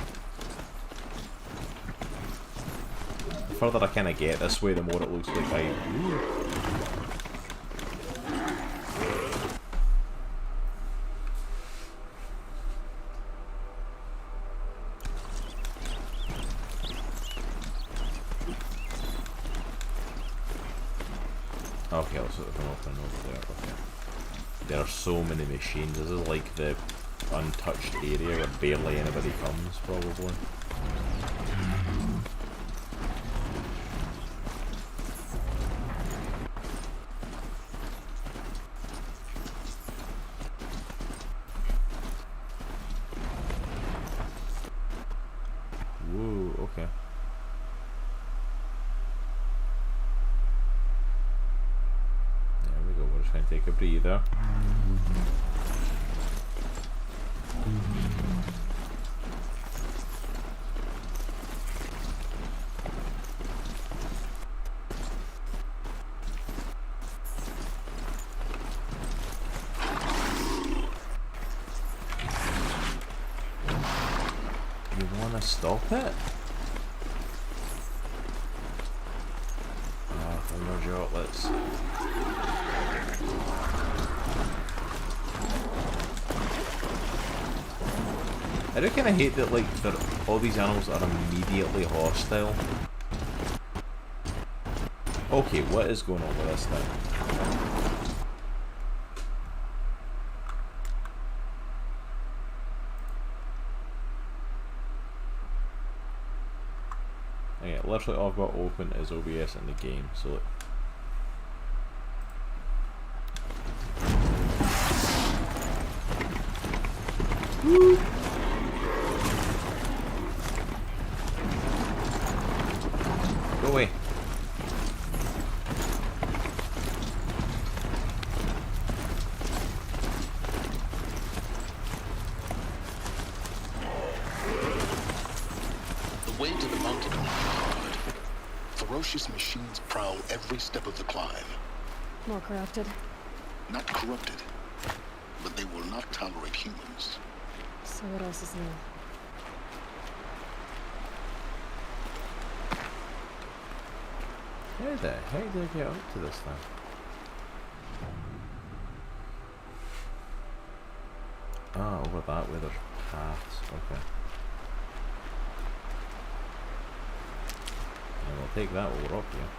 the further I kind of get this way, the more it looks like I... Okay, I'll sort of come up and over there. Okay. There are so many machines. This is like the untouched area where barely anybody comes, probably. Whoa, okay. There we go, we're just going to take a breather. You want to stop it? Oh, thunder droplets. I do kind of hate that, like, all these animals are immediately hostile. Okay, what is going on with this thing? Okay, literally all I've got open is OBS in the game, so look. Woo! Go away. The way to the mountain will be hard. Ferocious machines prowl every step of the climb. More corrupted. Not corrupted, but they will not tolerate humans. So what else is new? How the heck did I get up to this thing? Ah, over that way there's paths, okay. And we'll take that while we're up here,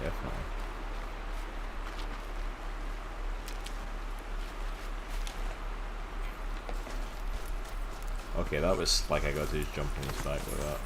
definitely. Okay, that was like I got to just jump on this back like that.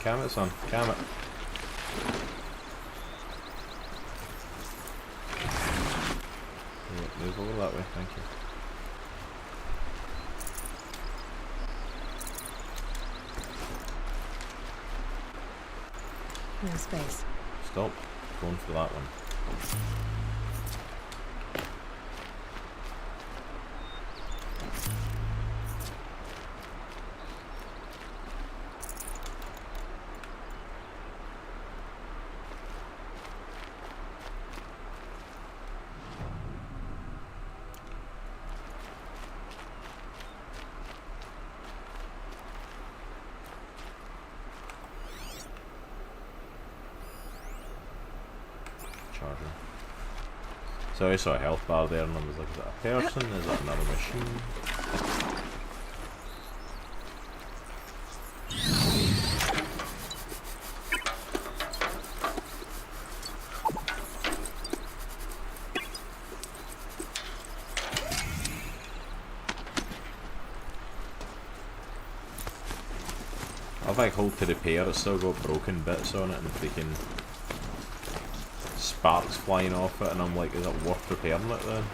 Cam it, son. Cam it. Yeah, move over that way, thank you. No space. Stop going for that one. So I saw a health bar there and I was like, is that a person? Is that another machine? I hold to repair, it's still got broken bits on it and freaking sparks flying off it, and I'm like, is it worth repairing it then?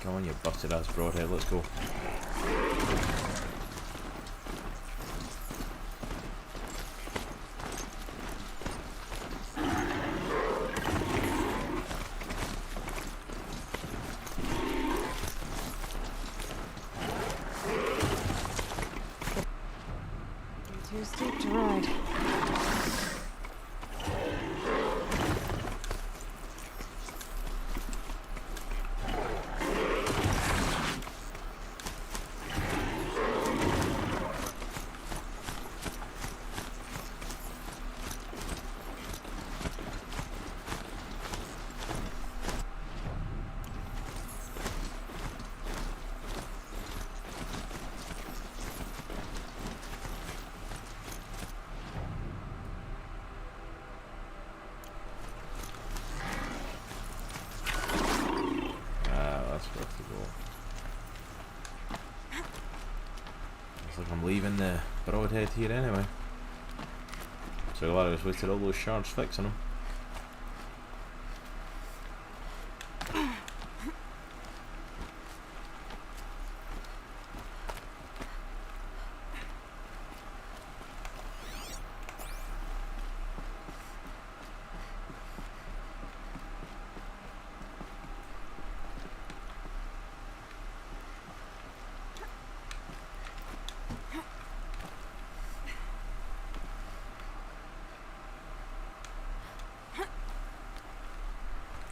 Come on, you busted ass broadhead, let's go. Too steep to ride. Looks like I'm leaving the broadhead here anyway. So glad I just wasted all those shards fixing them.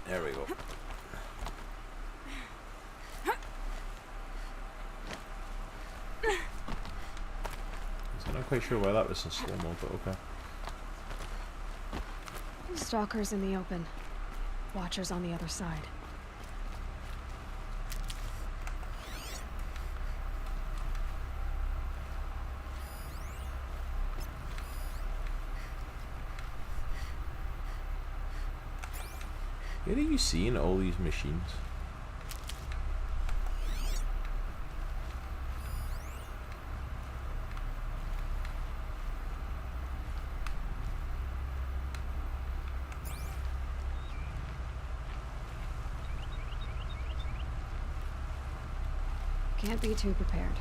There we go. So I'm not quite sure why that was in slow-mo, but okay. Stalkers in the open. Watchers on the other side. Where are you seeing all these machines? Can't be too prepared.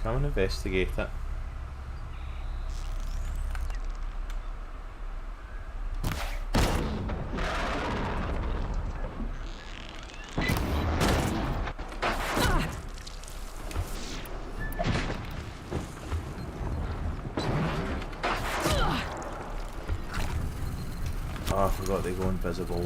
Come and investigate it. Oh, I forgot they go invisible.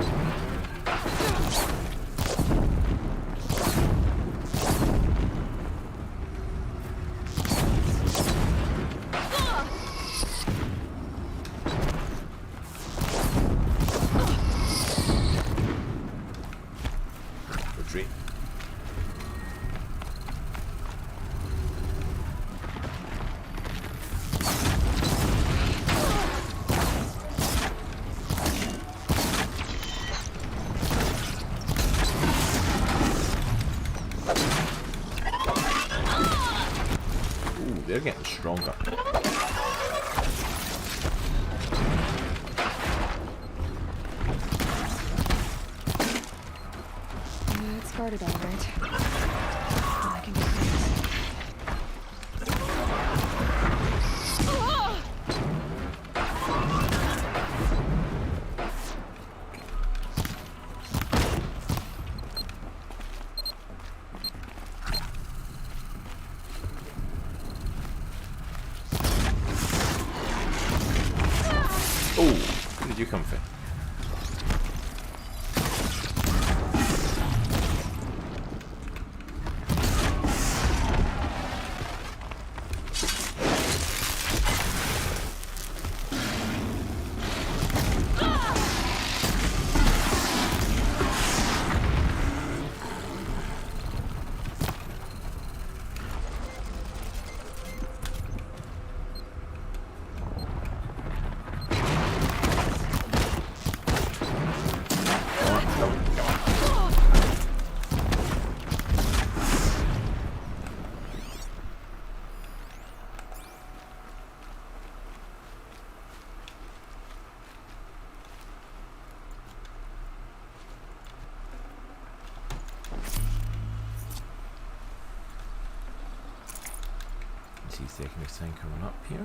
They're getting stronger. started all right. I can get through this. Oh, where did you come from? He's taking his time coming up here.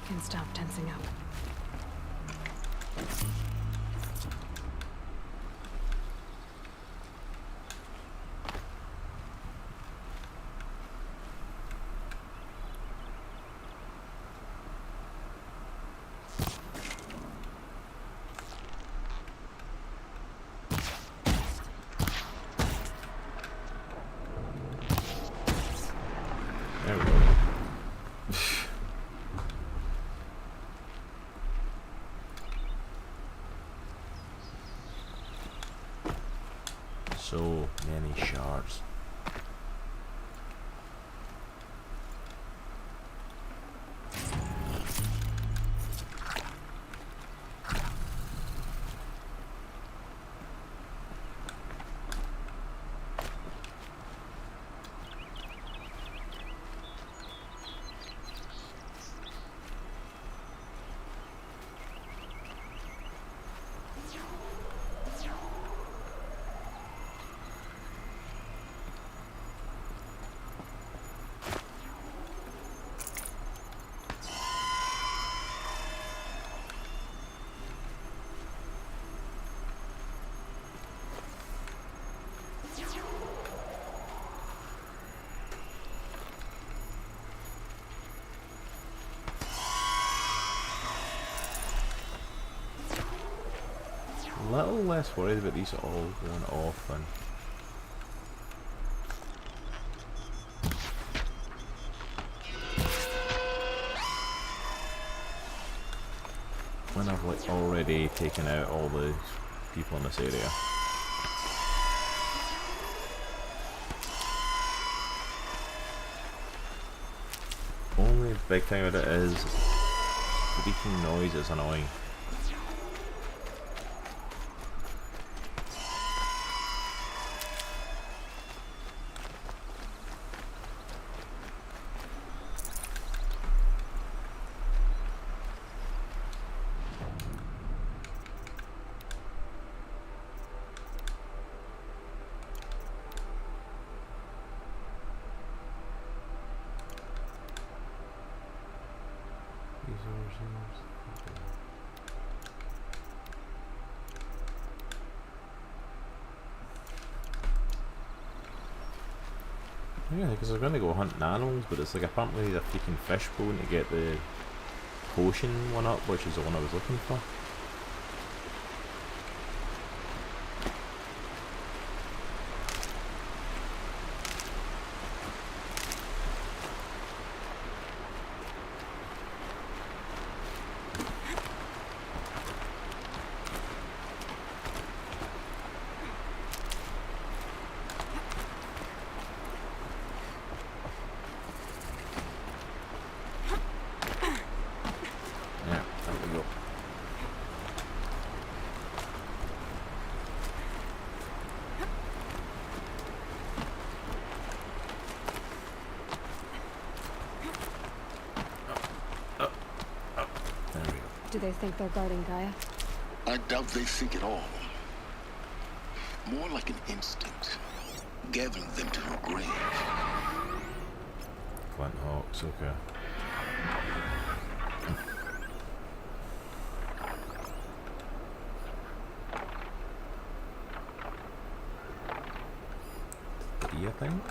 Can stop tensing up. There we go. So many shards. A little less worried about these all going off and when I've like already taken out all the people in this area. Only big thing about it is freaking noise is annoying. Yeah, because I was going to go hunt nanos, but it's like apparently a freaking fishbone to get the potion one up, which is the one I was looking for. Do they think they're guarding Gaia? I doubt they think at all. More like an instinct, gathering them to her grave. Flint Hawks, okay. You think?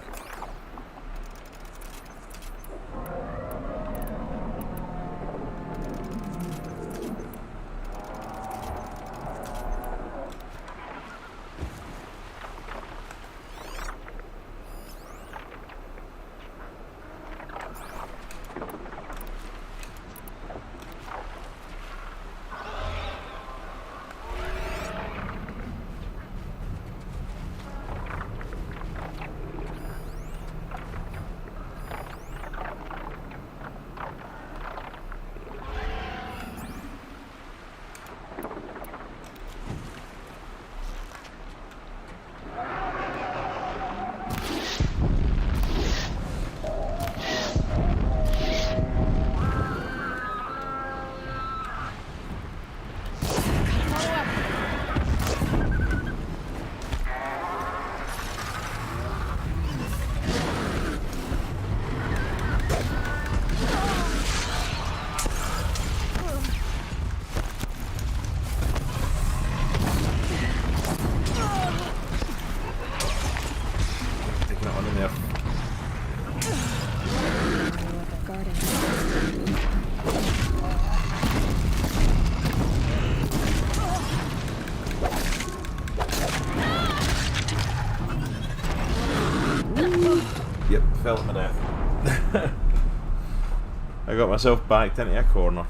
Yep, fell at my death. I got myself backed into a corner.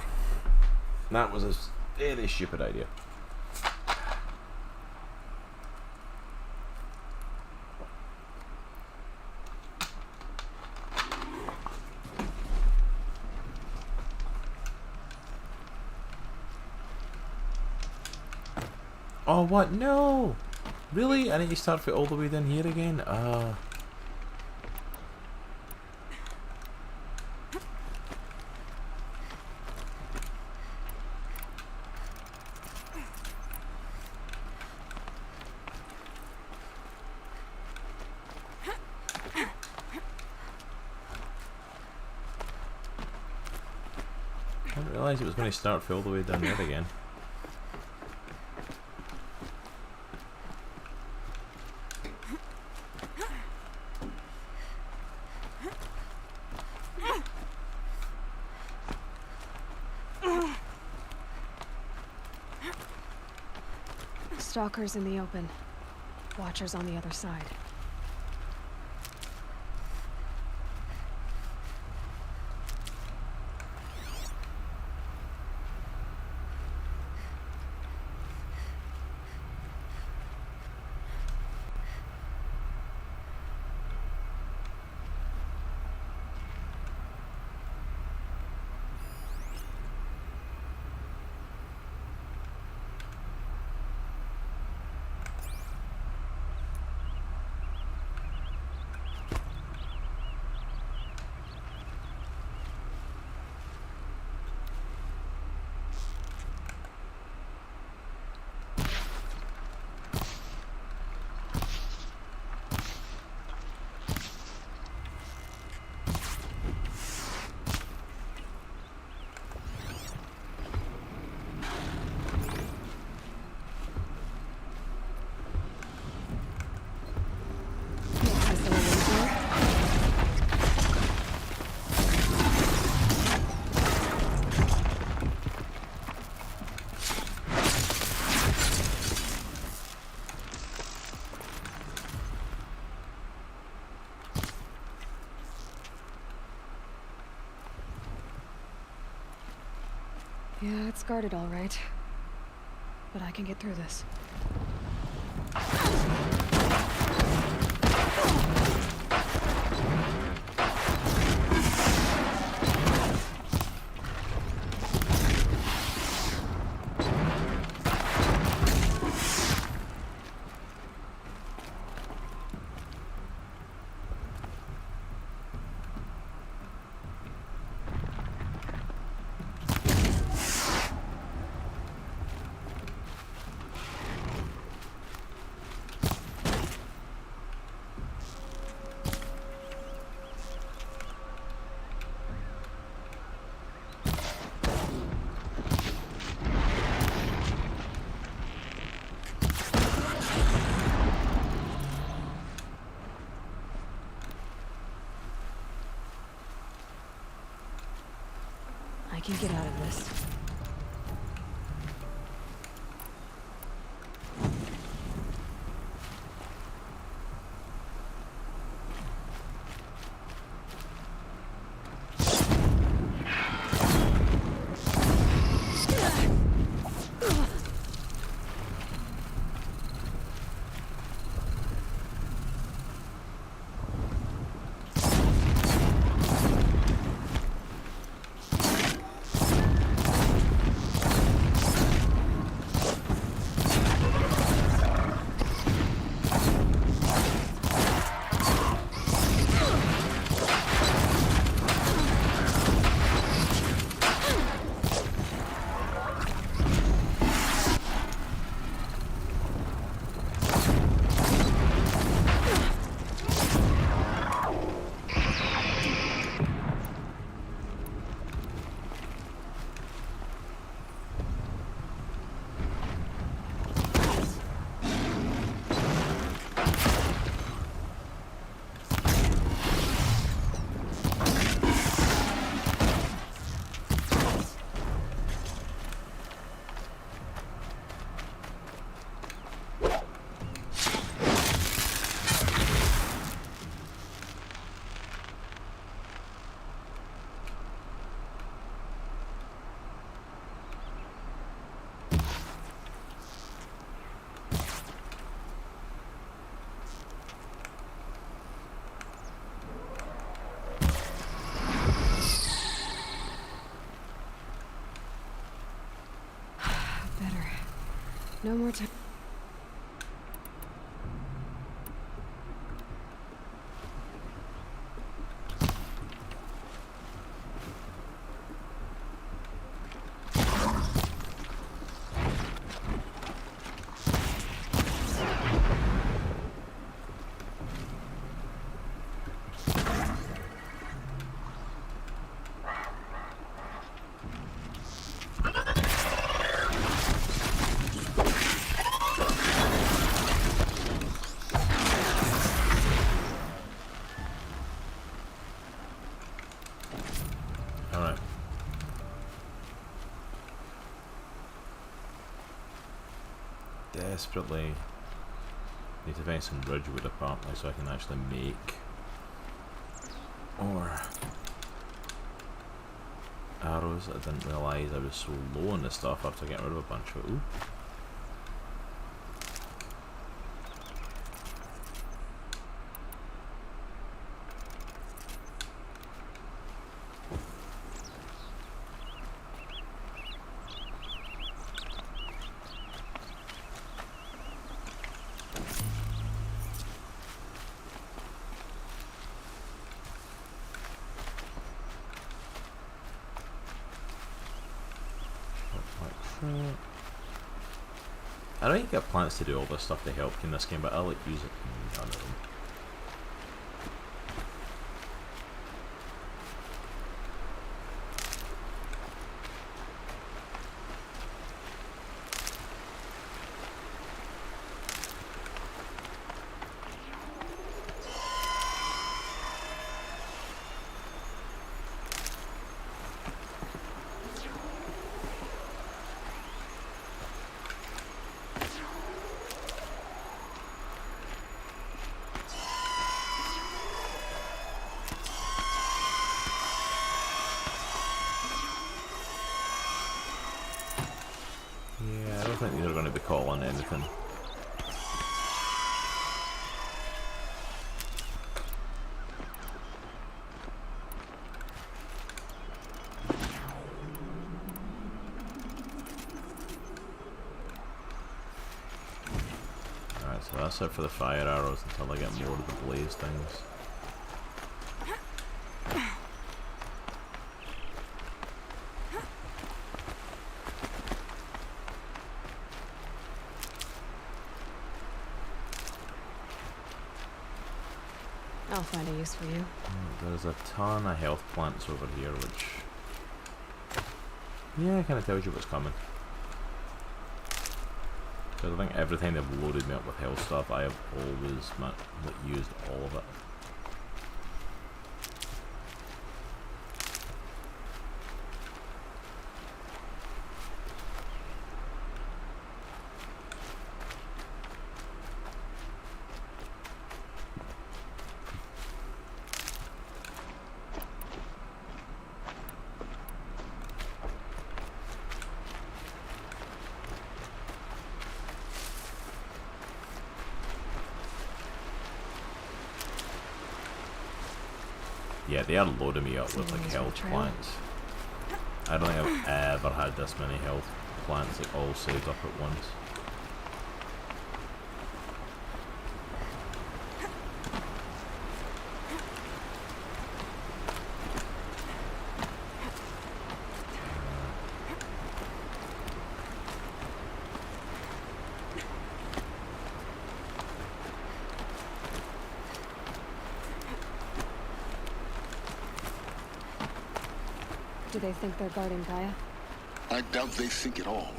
That was a very stupid idea. Oh, what? No! Really? I need to start all the way down here again? I didn't realise it was going to start all the way down there again. Stalkers in the open. Watchers on the other side. Yeah, it's guarded all right. But I can get through this. can get out of this. No more time. Desperately need to find some Ridgewood apparently so I can actually make more arrows. I didn't realise I was so low on this stuff after getting rid of a bunch of it. Ooh. I know you got plans to do all this stuff to help you in this game, but I like use it in none of them. I don't think these are going to be calling anything. Alright, so that's it for the fire arrows until I get more of the blaze things. I'll find a use for you. There's a ton of health plants over here, which... yeah, kind of tells you what's coming. Because I think every time they've loaded me up with health stuff, I have always used all of it. Yeah, they are loading me up with like health plants. I don't think I've ever had this many health plants like all saved up at once. Do they think they're guarding Gaia? I doubt they think at all.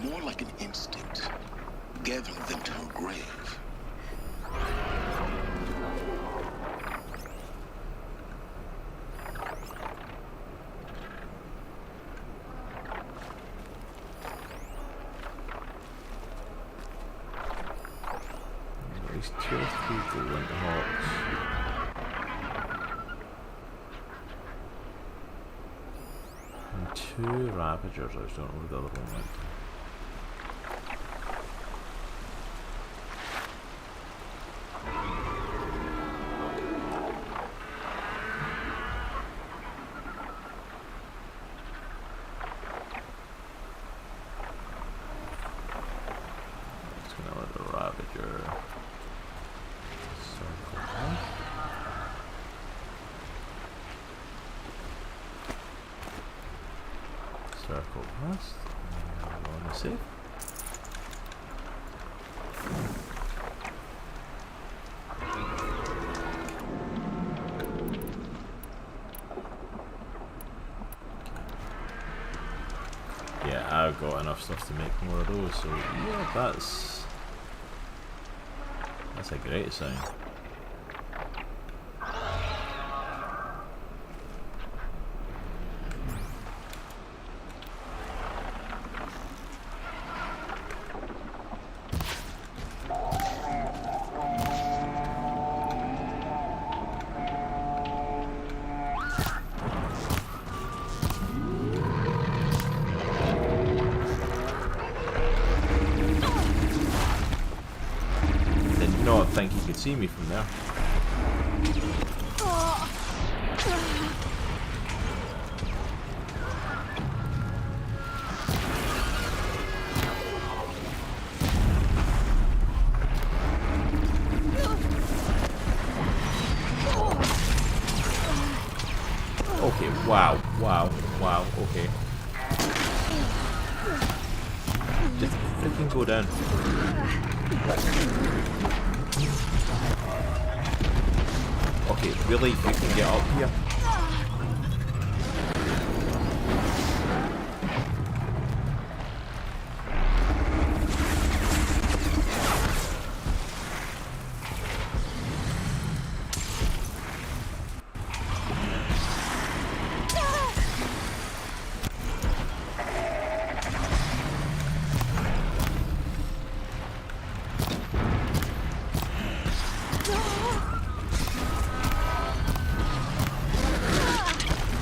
More like an instinct, gathering them to her grave. At least 2 or 3 glint hawks. And 2 ravagers. I just don't know where the other one went. Circle past. Want to see? Yeah, I've got enough stuff to make more of those, so yeah, that's a great sign. I think he could see me from there. Okay, wow, okay. Just freaking go down. Okay, really, we can get up here.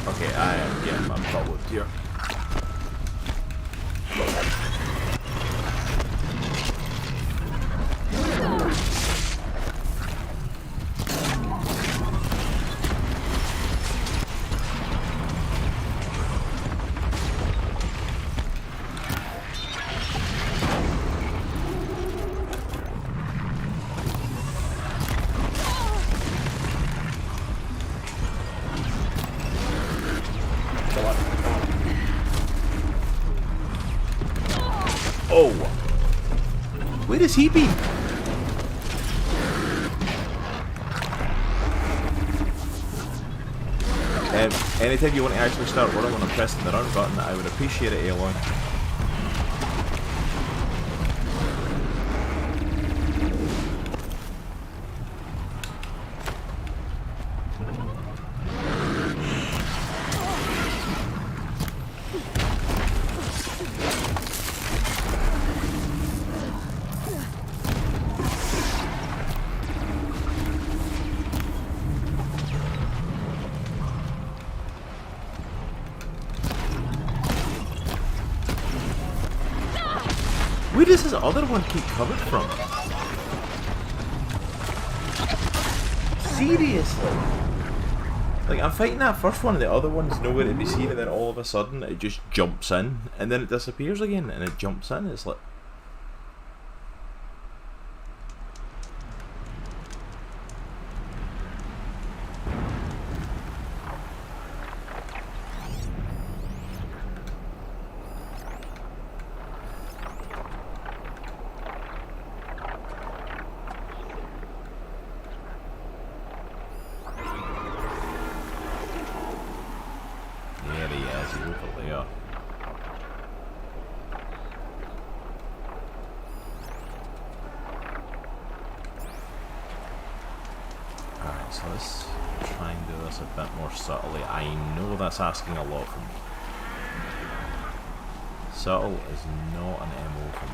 Okay, I am getting my butt here. Oh! Where is he been? Anytime you want to actually start running when I'm pressing the run button, I would appreciate it, Aloy. Where does this other one keep coming from? Seriously? Like, I'm fighting that first one and the other one's nowhere to be seen, and then all of a sudden it just jumps in and then it disappears again and it jumps in. It's like... There he is, he's over there. Alright, so let's try and do this a bit more subtly. I know that's asking a lot from me. Subtle is not an MO for me.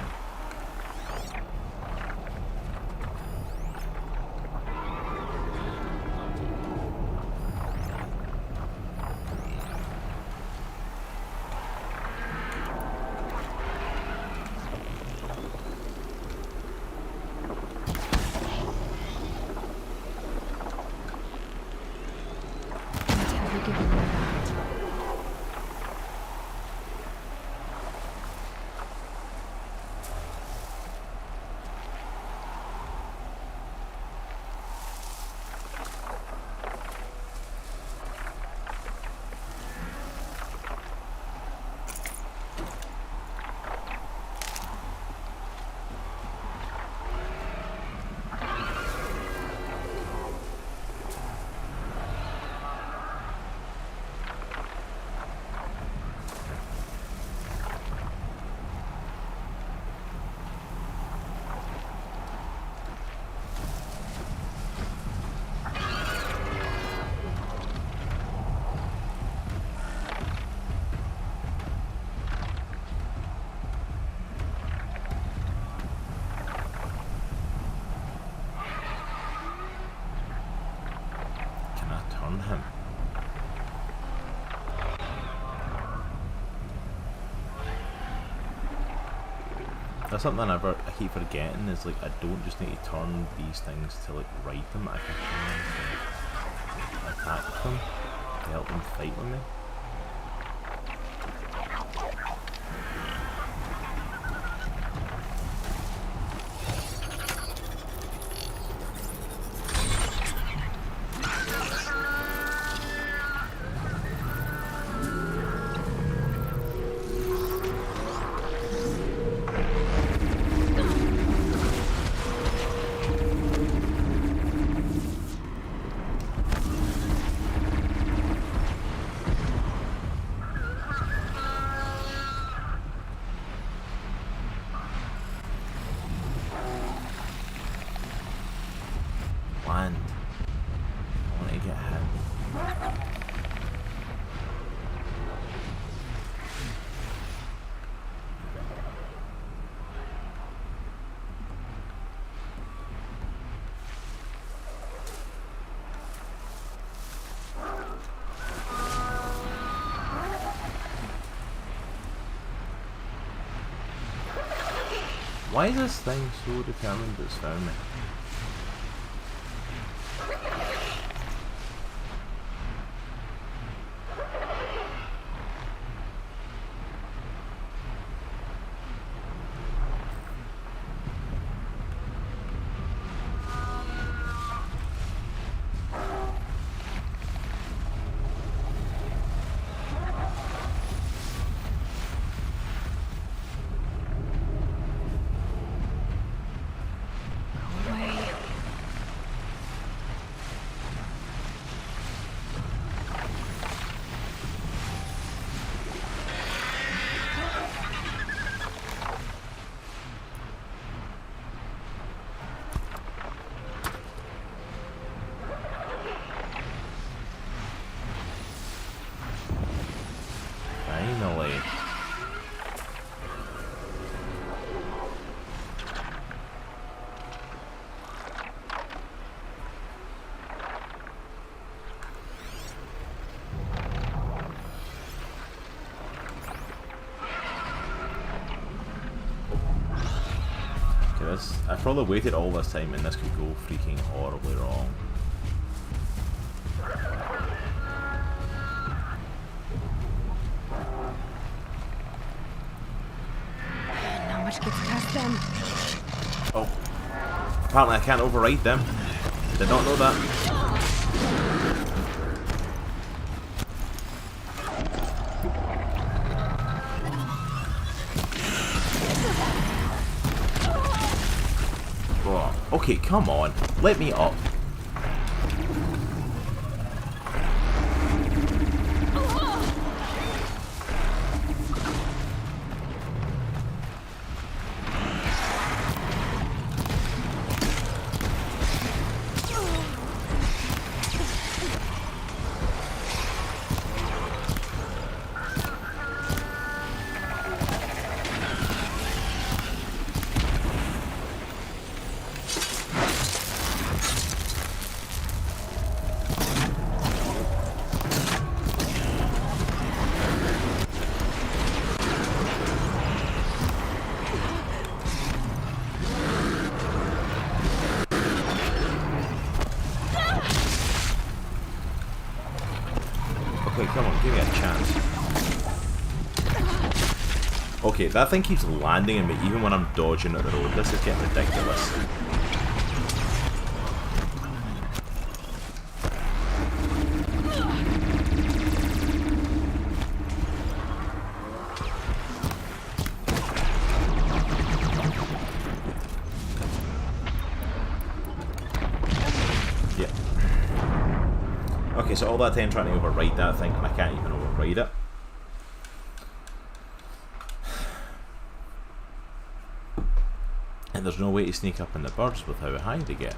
Him. That's something I keep forgetting, is like I don't just need to turn these things to like ride them, I can turn them to attack them, to help them fight with me. Land. I want to get him. Why is this thing so determined it's found me? Finally. Okay, I probably waited all this time and this could go freaking horribly wrong. flash gets past them. Oh. Apparently I can't override them. Did not know that. Oh, okay, come on. Let me up. Okay, come on, give me a chance. Okay, that thing keeps landing on me even when I'm dodging at the road. This is getting ridiculous. Okay, so all that time trying to override that thing, and I can't even override it. And there's no way to sneak up in the birds with how high they get.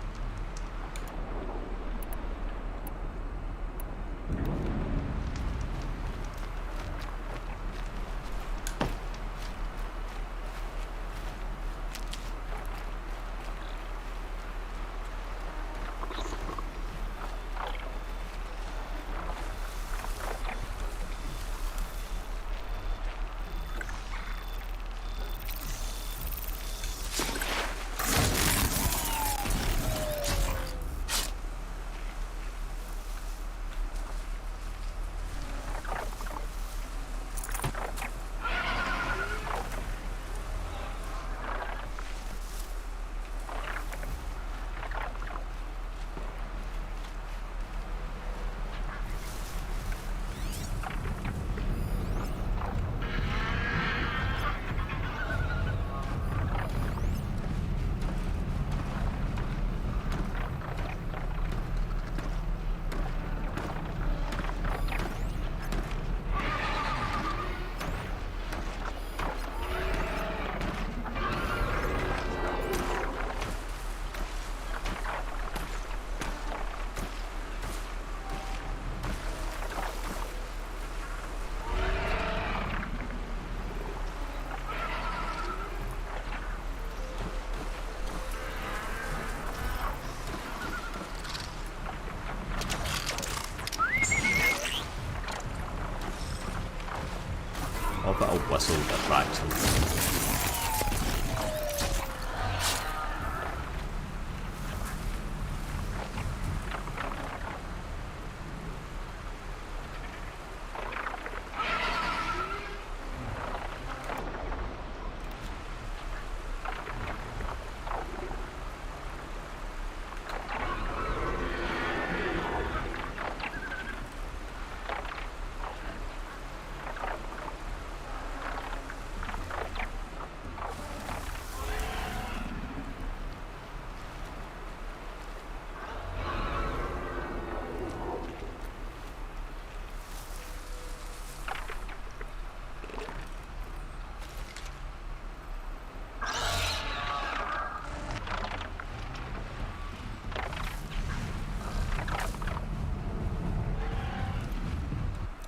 That little whistle attracts them.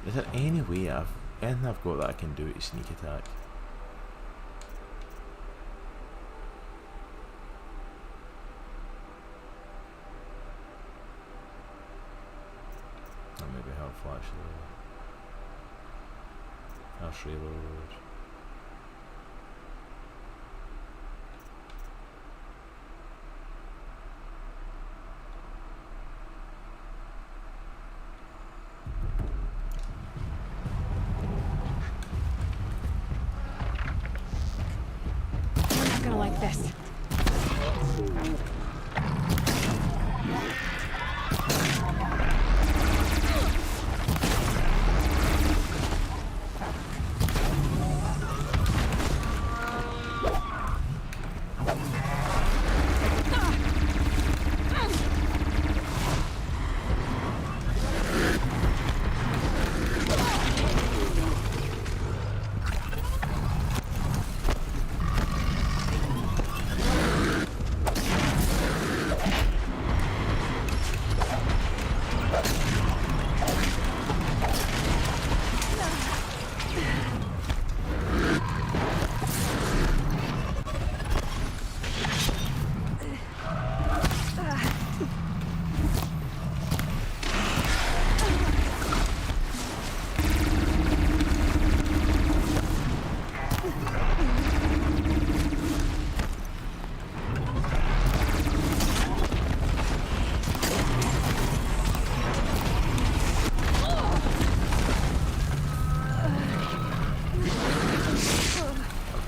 Is there any way anything I've got that I can do to sneak attack? Or maybe have flash there. I'll reload. gonna like this.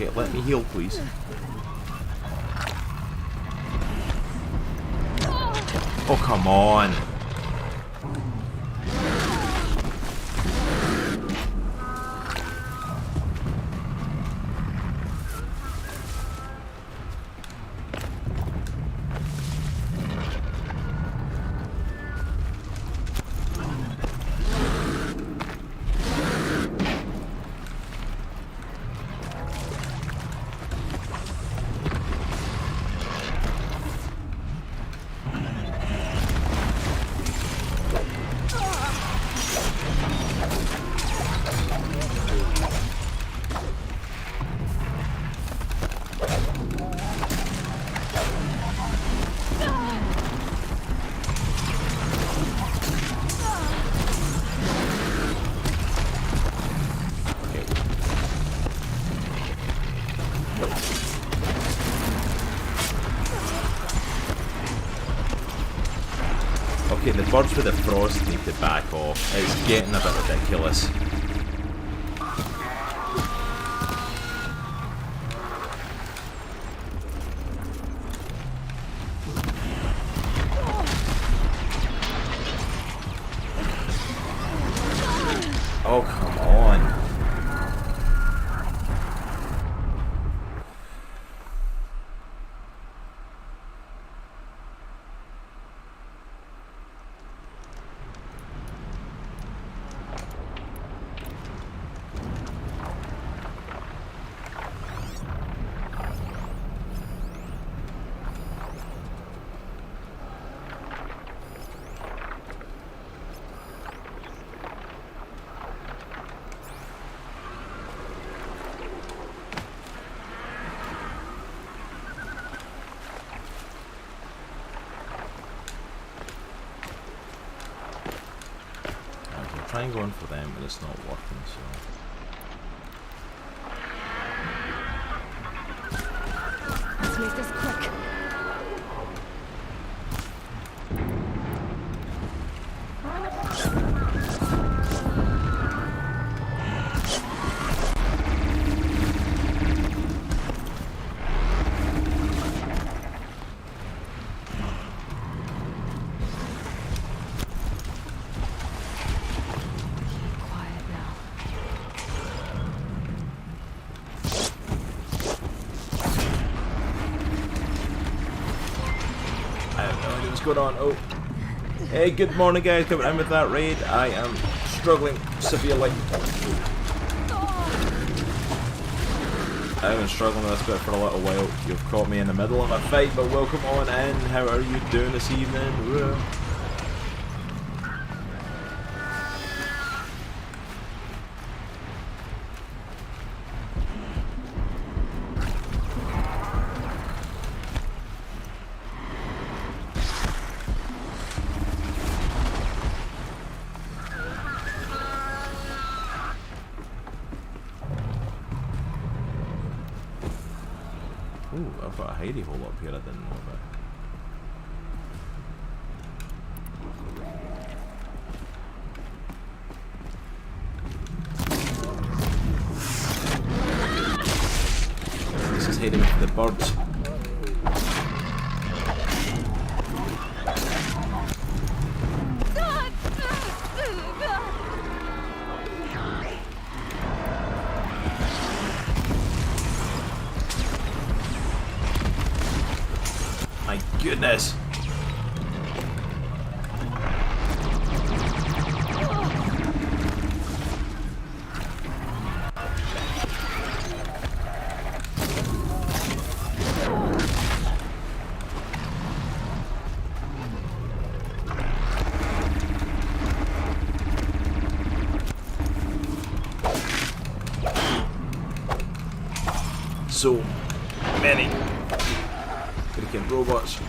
Okay, let me heal, please. Oh, come on. Okay, the birds with the frost need to back off. It's getting a bit ridiculous. Oh, come on. Trying going for them, but it's not working, so... Let's make this quick. Going on. Oh, hey, good morning, guys. Coming in with that raid. I am struggling severely. I've been struggling with this bit for a little while. You've caught me in the middle of a fight, but welcome on in. How are you doing this evening? Woo. Ooh, I've got a hidey hole up here I didn't know about. This is heading for the birds. My goodness. So many freaking robots.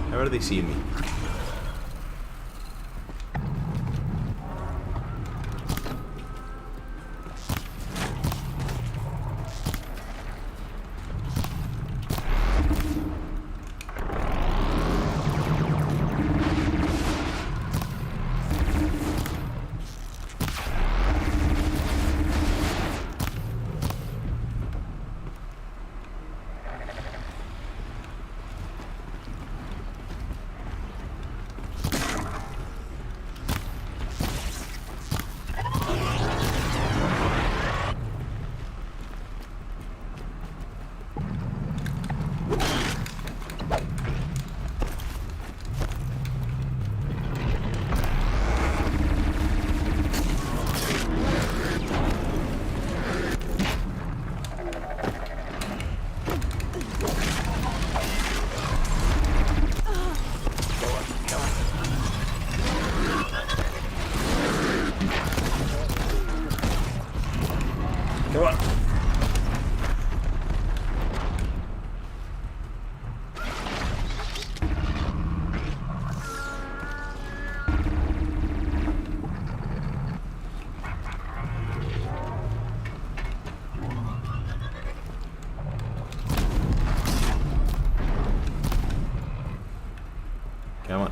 How are they seeing me? Come on. Come on.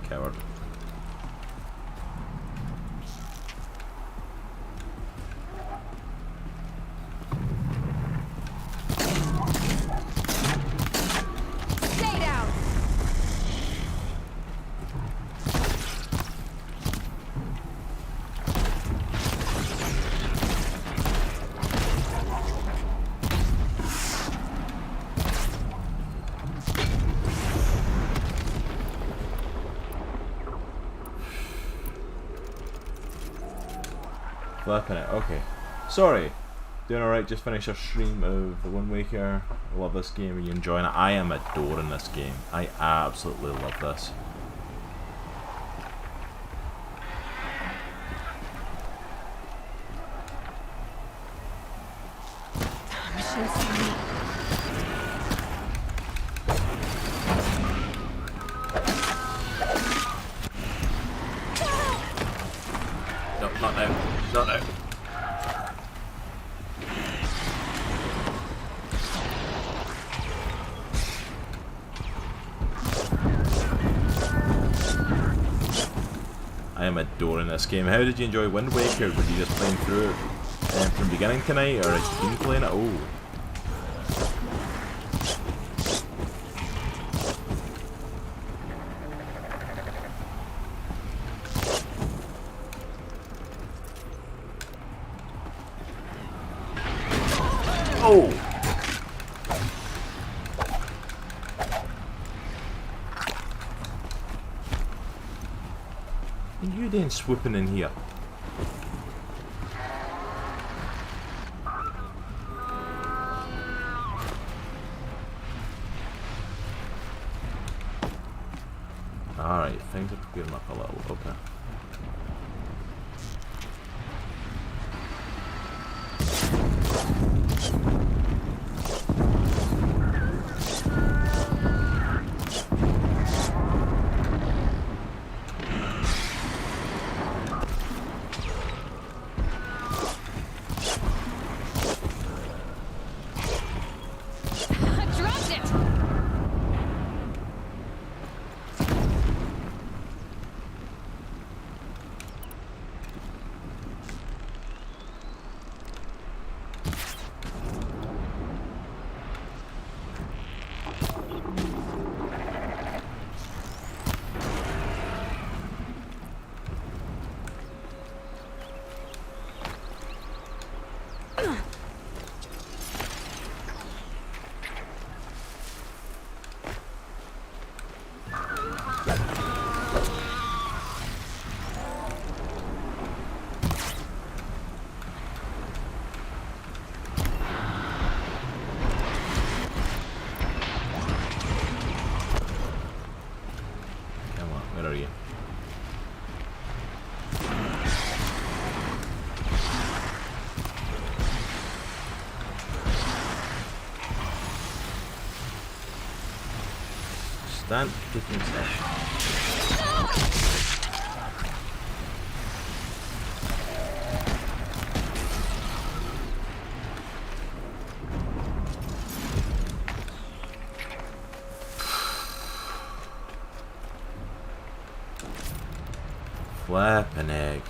Coward. Stay down. Flipping it, okay. Sorry. Doing alright, just finished a stream of The Wind Waker. I love this game, are you enjoying it? I am adoring this game. I absolutely love this. No, not now. Not now. I am adoring this game. How did you enjoy Wind Waker? Were you just playing through it from beginning tonight, or had you been playing it? Oh. Oh! What are you doing swooping in here? Alright, things are clearing up a little, okay. Dropped it! Where are you? Stand taking stuff. Flapping egg.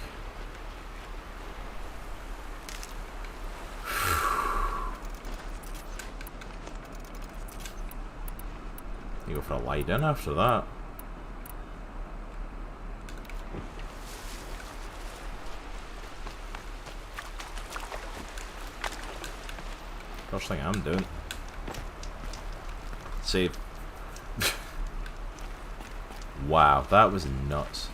You go for a lie down after that. First thing I'm doing. Save. Wow, that was nuts.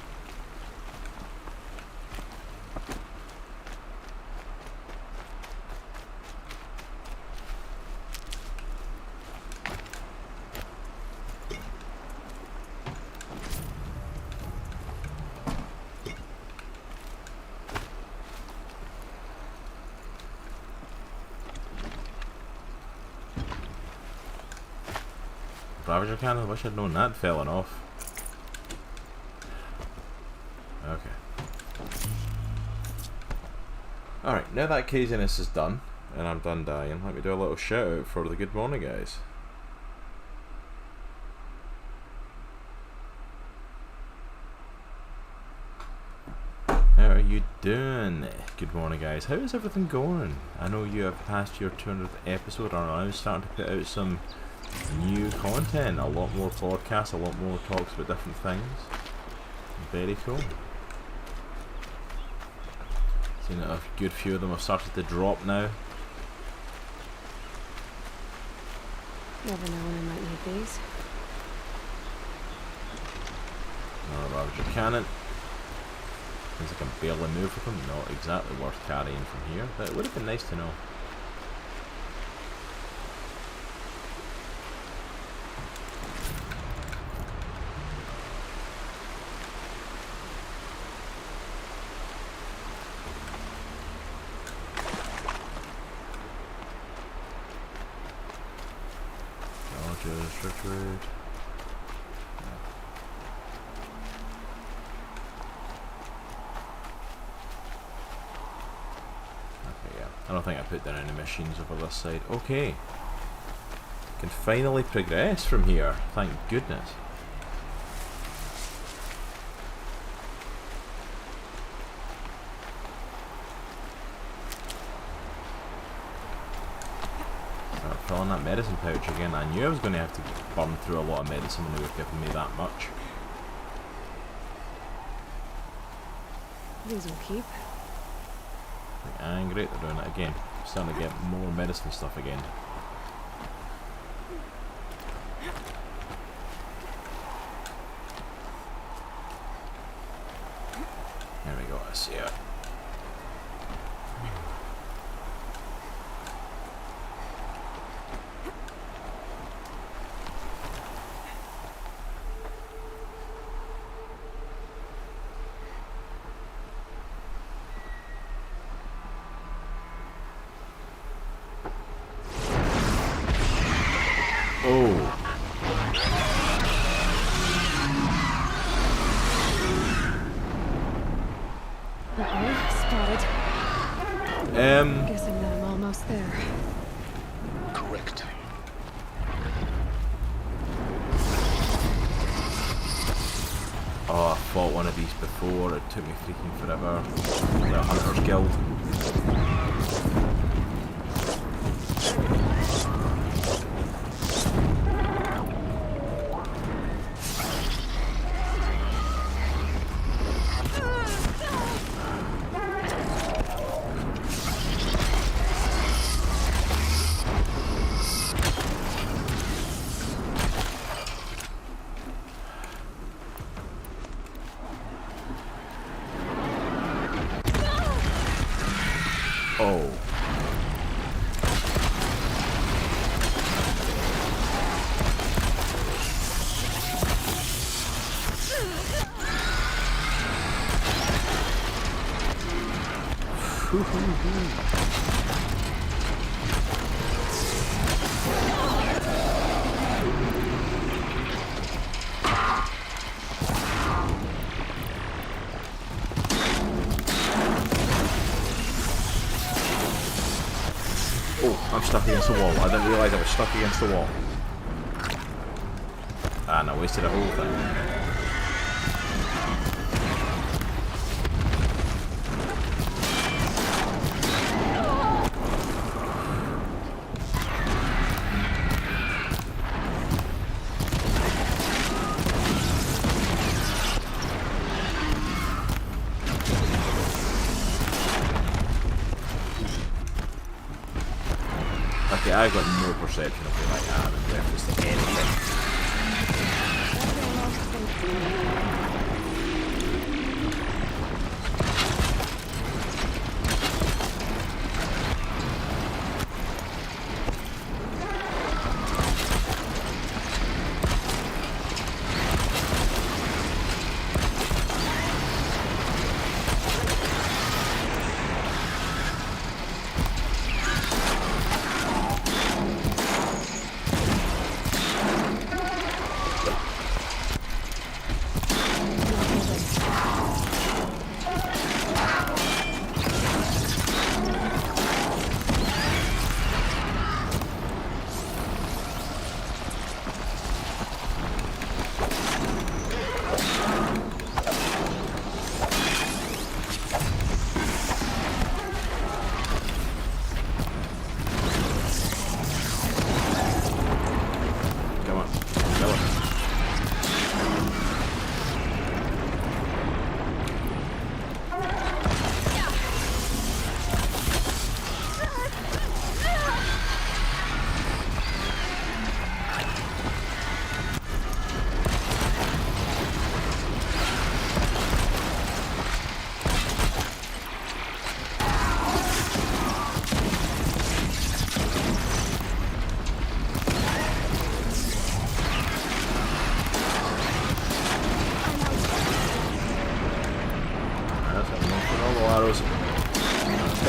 Ravager cannon? Wish I'd known that falling off. Okay. Alright, now that craziness is done, and I'm done dying, let me do a little shout out for the good morning guys. How are you doing? Good morning guys. How is everything going? I know you have passed your 200th episode and are now starting to put out some new content, a lot more podcasts, a lot more talks about different things. Very cool. Seeing that a good few of them have started to drop now. Never know when I might need these. Another Ravager cannon. Seems like I can barely move with them. Not exactly worth carrying from here, but it would have been nice to know. Retreat. Okay, yeah. I don't think I put down any machines over this side. Okay. Can finally progress from here. Thank goodness. Filling that medicine pouch again. I knew I was going to have to burn through a lot of medicine when they were giving me that much. These will keep. And great, they're doing it again. Starting to get more medicine stuff again. There we go, I see it. Oh. Spotted. Guessing that I'm almost there. Correct. Oh, I fought one of these before. It took me freaking forever. The Hunter's Guild. Oh. Oh, I'm stuck against the wall. I didn't realise I was stuck against the wall. And I wasted a whole thing. Okay, I've got no perception of where I am in reference to anything.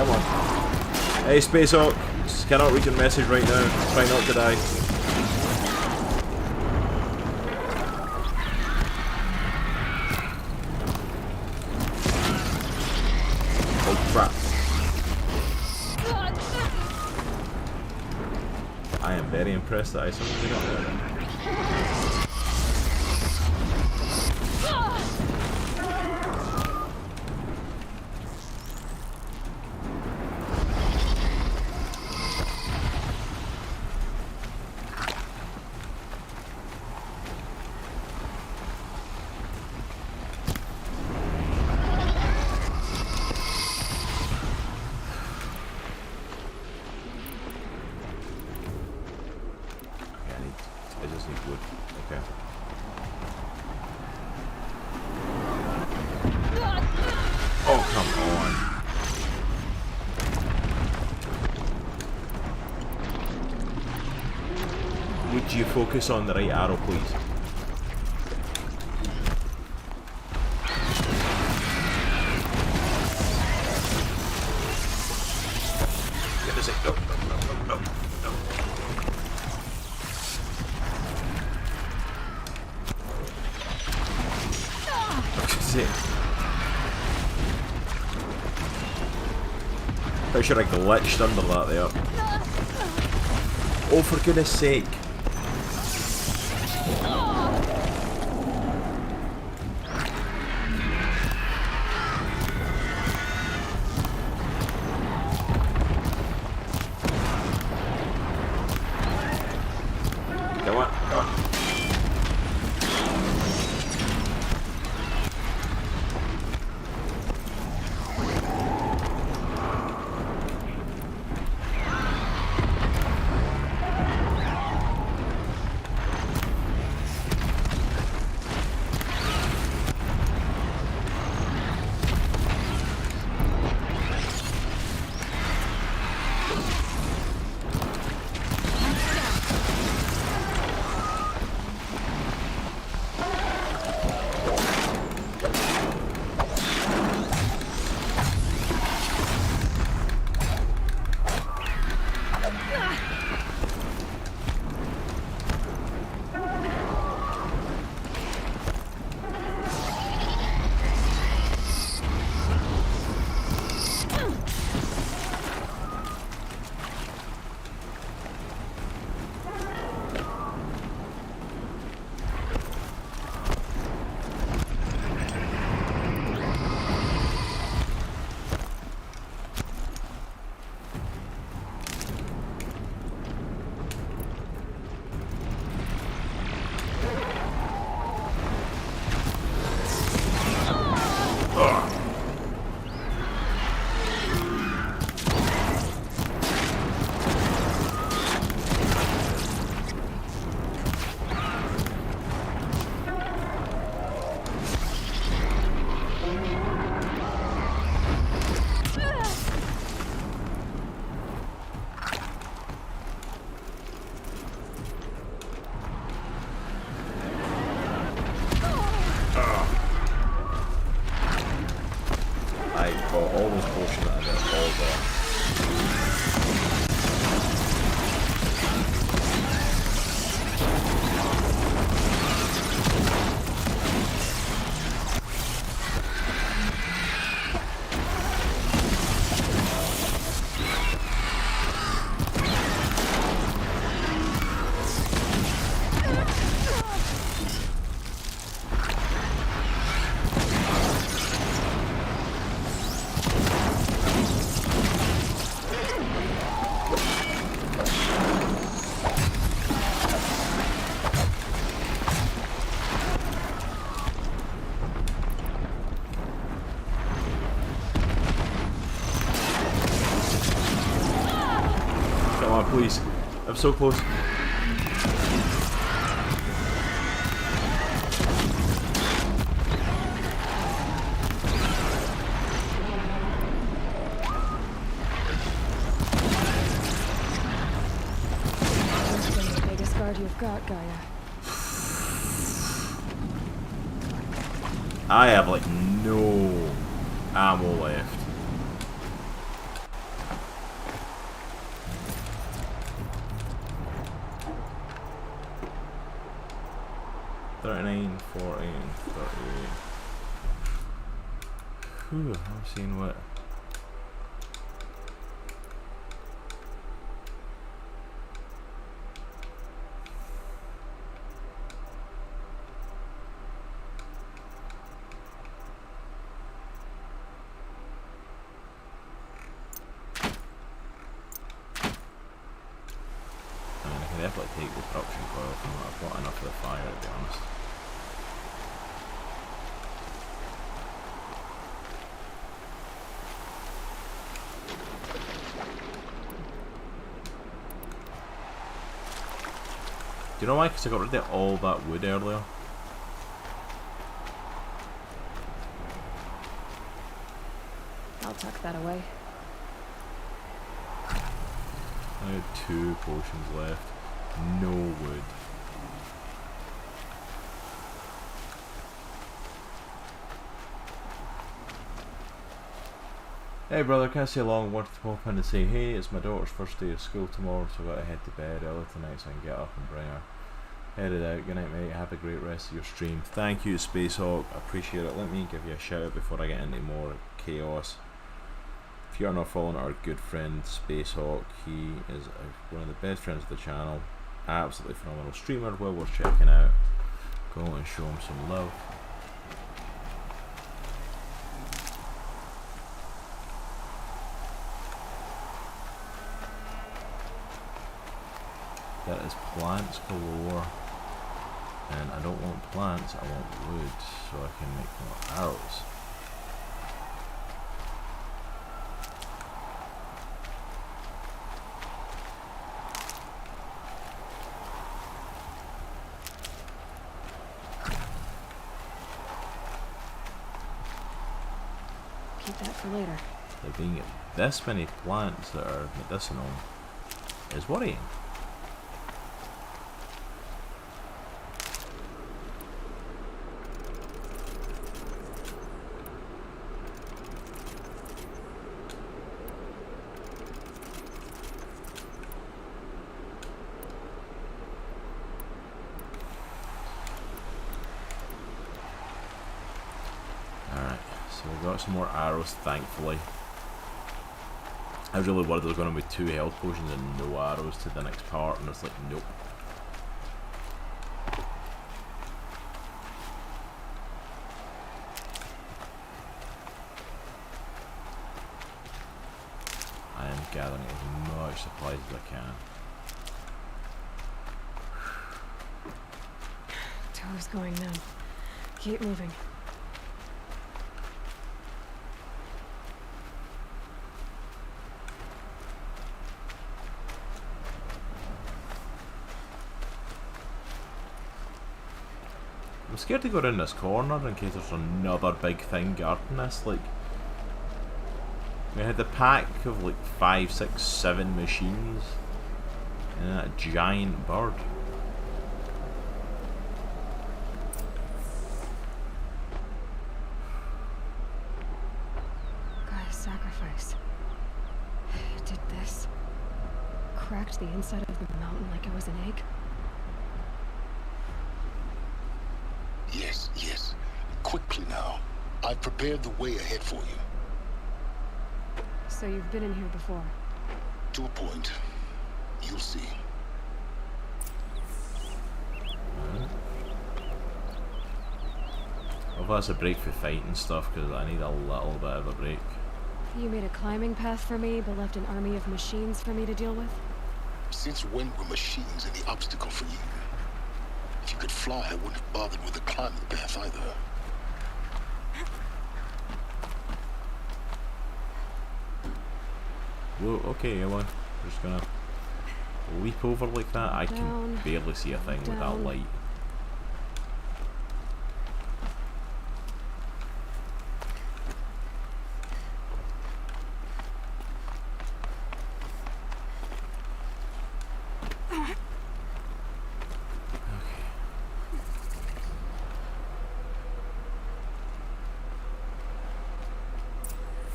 Come on. Hey, Space Hawk. Cannot read your message right now. Try not to die. Oh, crap. I am very impressed that I suddenly got there. Would you focus on the right arrow, please? Get this thing. No, no, no, no, no, no. Pretty sure I glitched under that there. Oh, for goodness sake. Come on, come on. Please. I'm so close. That's the biggest guard you've got, Gaia. I have like no ammo left. Whew, I'm seeing what. I mean, I can definitely take the production coil from that. I've got enough for the fire, to be honest. Do you know why? Because I got rid of all that wood earlier. I'll tuck that away. I had 2 potions left. No wood. Hey brother, can't stay long. Wanted to pop in and say, hey, it's my daughter's first day of school tomorrow, so I got to head to bed early tonight so I can get up and bring her. Headed out. Good night, mate. Have a great rest of your stream. Thank you, Spacehawk. I appreciate it. Let me give you a shout out before I get into more chaos. If you're not following our good friend Spacehawk, he is one of the best friends of the channel. Absolutely phenomenal streamer. Well worth checking out. Go and show him some love. There is plants galore, and I don't want plants, I want wood, so I can make more arrows. Keep that for later. There being this many plants that are medicinal is worrying. Some more arrows, thankfully. I was really worried there was going to be 2 health potions and no arrows to the next part, and it's like, nope. I am gathering as much supplies as I can. Tower's going now. Keep moving. I'm scared to go around this corner in case there's another big thing guarding this. Like, we had the pack of like 5, 6, 7 machines and that giant bird. Gaia's sacrifice. It did this. Cracked the inside of the mountain like it was an egg. Yes, yes. Quickly now. I've prepared the way ahead for you. So you've been in here before? To a point. You'll see. Well, that's a break for fighting stuff, because I need a little bit of a break. You made a climbing path for me, but left an army of machines for me to deal with? Since when were machines any obstacle for you? If you could fly, I wouldn't have bothered with the climbing path either. Whoa, okay, Aloy. Just gonna leap over like that. I can barely see a thing with that light.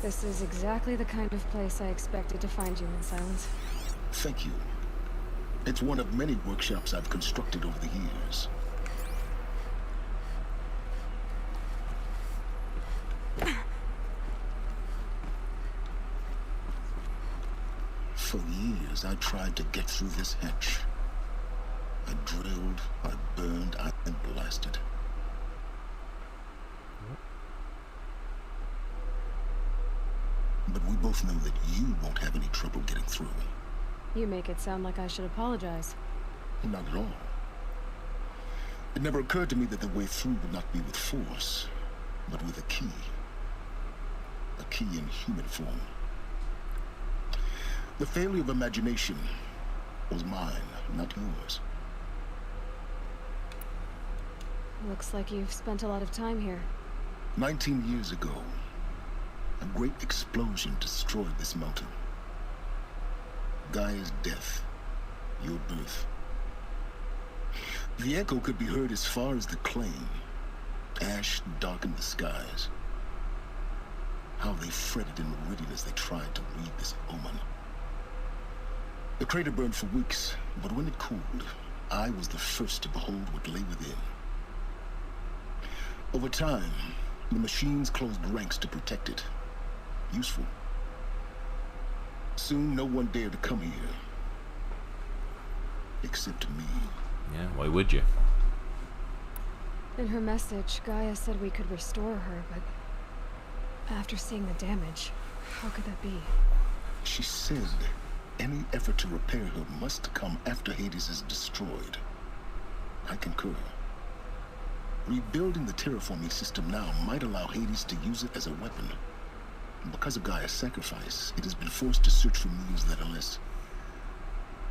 This is exactly the kind of place I expected to find you in silence. Thank you. It's one of many workshops I've constructed over the years. For years, I tried to get through this hatch. I drilled, I burned, I blasted. But we both know that you won't have any trouble getting through. You make it sound like I should apologize. Not at all. It never occurred to me that the way through would not be with force, but with a key. A key in human form. The failure of imagination was mine, not yours. Looks like you've spent a lot of time here. 19 years ago, a great explosion destroyed this mountain. Gaia's death, your birth, The echo could be heard as far as the claim. Ash darkened the skies. How they fretted in meridian as they tried to read this omen. The crater burned for weeks, but when it cooled, I was the first to behold what lay within. Over time, the machines closed ranks to protect it. Useful. Soon, no one dared to come here. Except me. Yeah, why would you? In her message, Gaia said we could restore her, but after seeing the damage, how could that be? She said any effort to repair her must come after Hades is destroyed. I concur. Rebuilding the terraforming system now might allow Hades to use it as a weapon. Because of Gaia's sacrifice, it has been forced to search for means that are less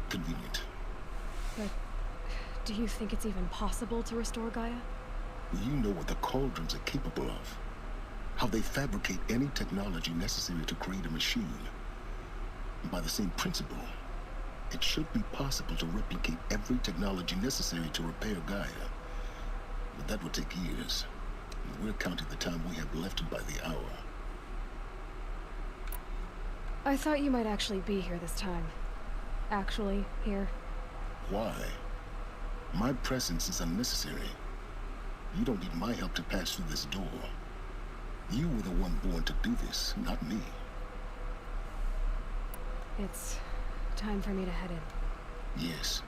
convenient. But do you think it's even possible to restore Gaia? You know what the cauldrons are capable of. How they fabricate any technology necessary to create a machine. By the same principle, it should be possible to replicate every technology necessary to repair Gaia. But that would take years. And we're counting the time we have left by the hour. I thought you might actually be here this time. Actually, here. Why? My presence is unnecessary. You don't need my help to pass through this door. You were the one born to do this, not me. It's time for me to head in. Yes.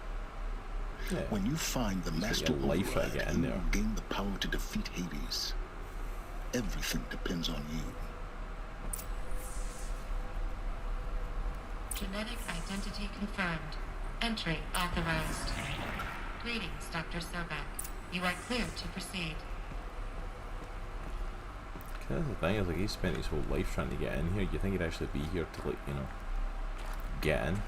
Yeah. When you find the master life I override get in and there. you gain the power to defeat Hades, everything depends on you. Genetic identity confirmed. Entry authorized. Greetings, Dr. Sobek. You are clear to proceed. That's the thing, is like he spent his whole life trying to get in here. You think he'd actually be here to, like, you know, get in?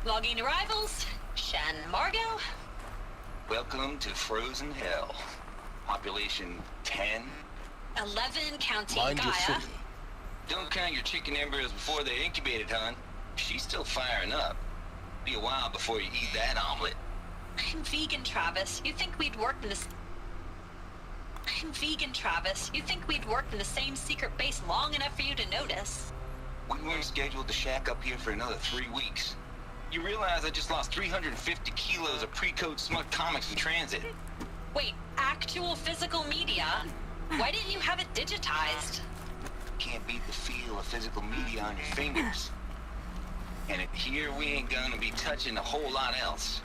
Logging arrivals. Shan Margot. Welcome to Frozen Hell. Population 10. 11 counting Mind your Gaia. footing. Don't count your chicken embryos before they're incubated, hon. She's still firing up. Be a while before you eat that omelet. I'm vegan, Travis. You think we'd worked in this... I'm vegan, Travis. You think we'd worked in the same secret base long enough for you to notice? We weren't scheduled to shack up here for another 3 weeks. You realize I just lost 350 kilos of pre-code smut comics in transit. Wait, actual physical media? Why didn't you have it digitized? Can't beat the feel of physical media on your fingers. And here we ain't gonna be touching a whole lot else.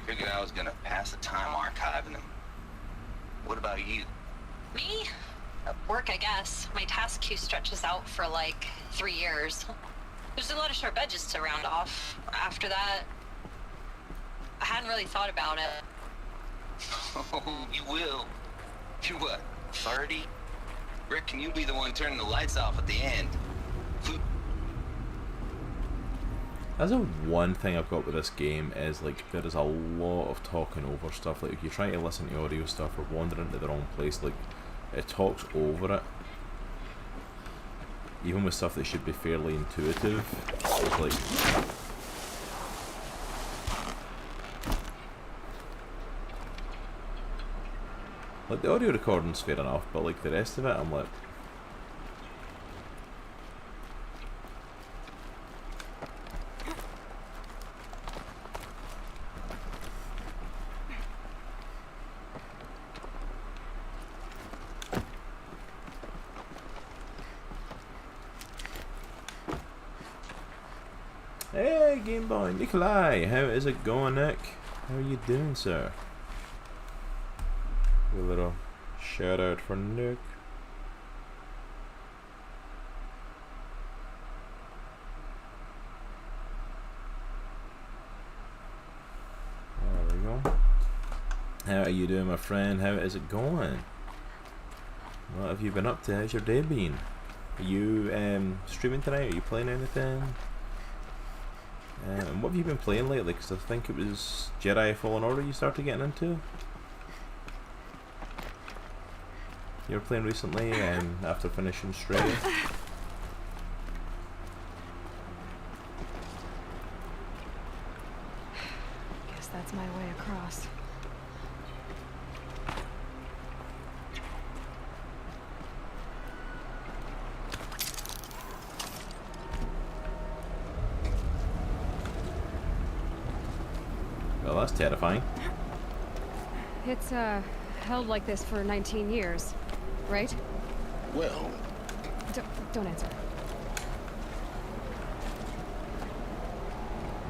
Figured I was gonna pass the time archiving them. What about you? Me? Work, I guess. My task queue stretches out for like 3 years. There's a lot of sharp edges to round off. After that, I hadn't really thought about it. Oh, you will. You're what, 30? Reckon you'll be the one turning the lights off at the end. That's the one thing I've got with this game is, like, there is a lot of talking over stuff. Like, if you try to listen to audio stuff or wander into the wrong place, like, it talks over it. Even with stuff that should be fairly intuitive, it's like... Like, the audio recording's fair enough, but, like, the rest of it, I'm like... Hey, Game Boy, Nikolai, how is it going, Nick? How are you doing, sir? A little shout out for Nick. There we go. How are you doing, my friend? How is it going? What have you been up to? How's your day been? Are you streaming tonight? Are you playing anything? And what have you been playing lately? Because I think it was Jedi Fallen Order you started getting into. You were playing recently after finishing Stray. Guess that's my way across. Well, that's terrifying. It's, held like this for 19 years, right? Well... Don't answer.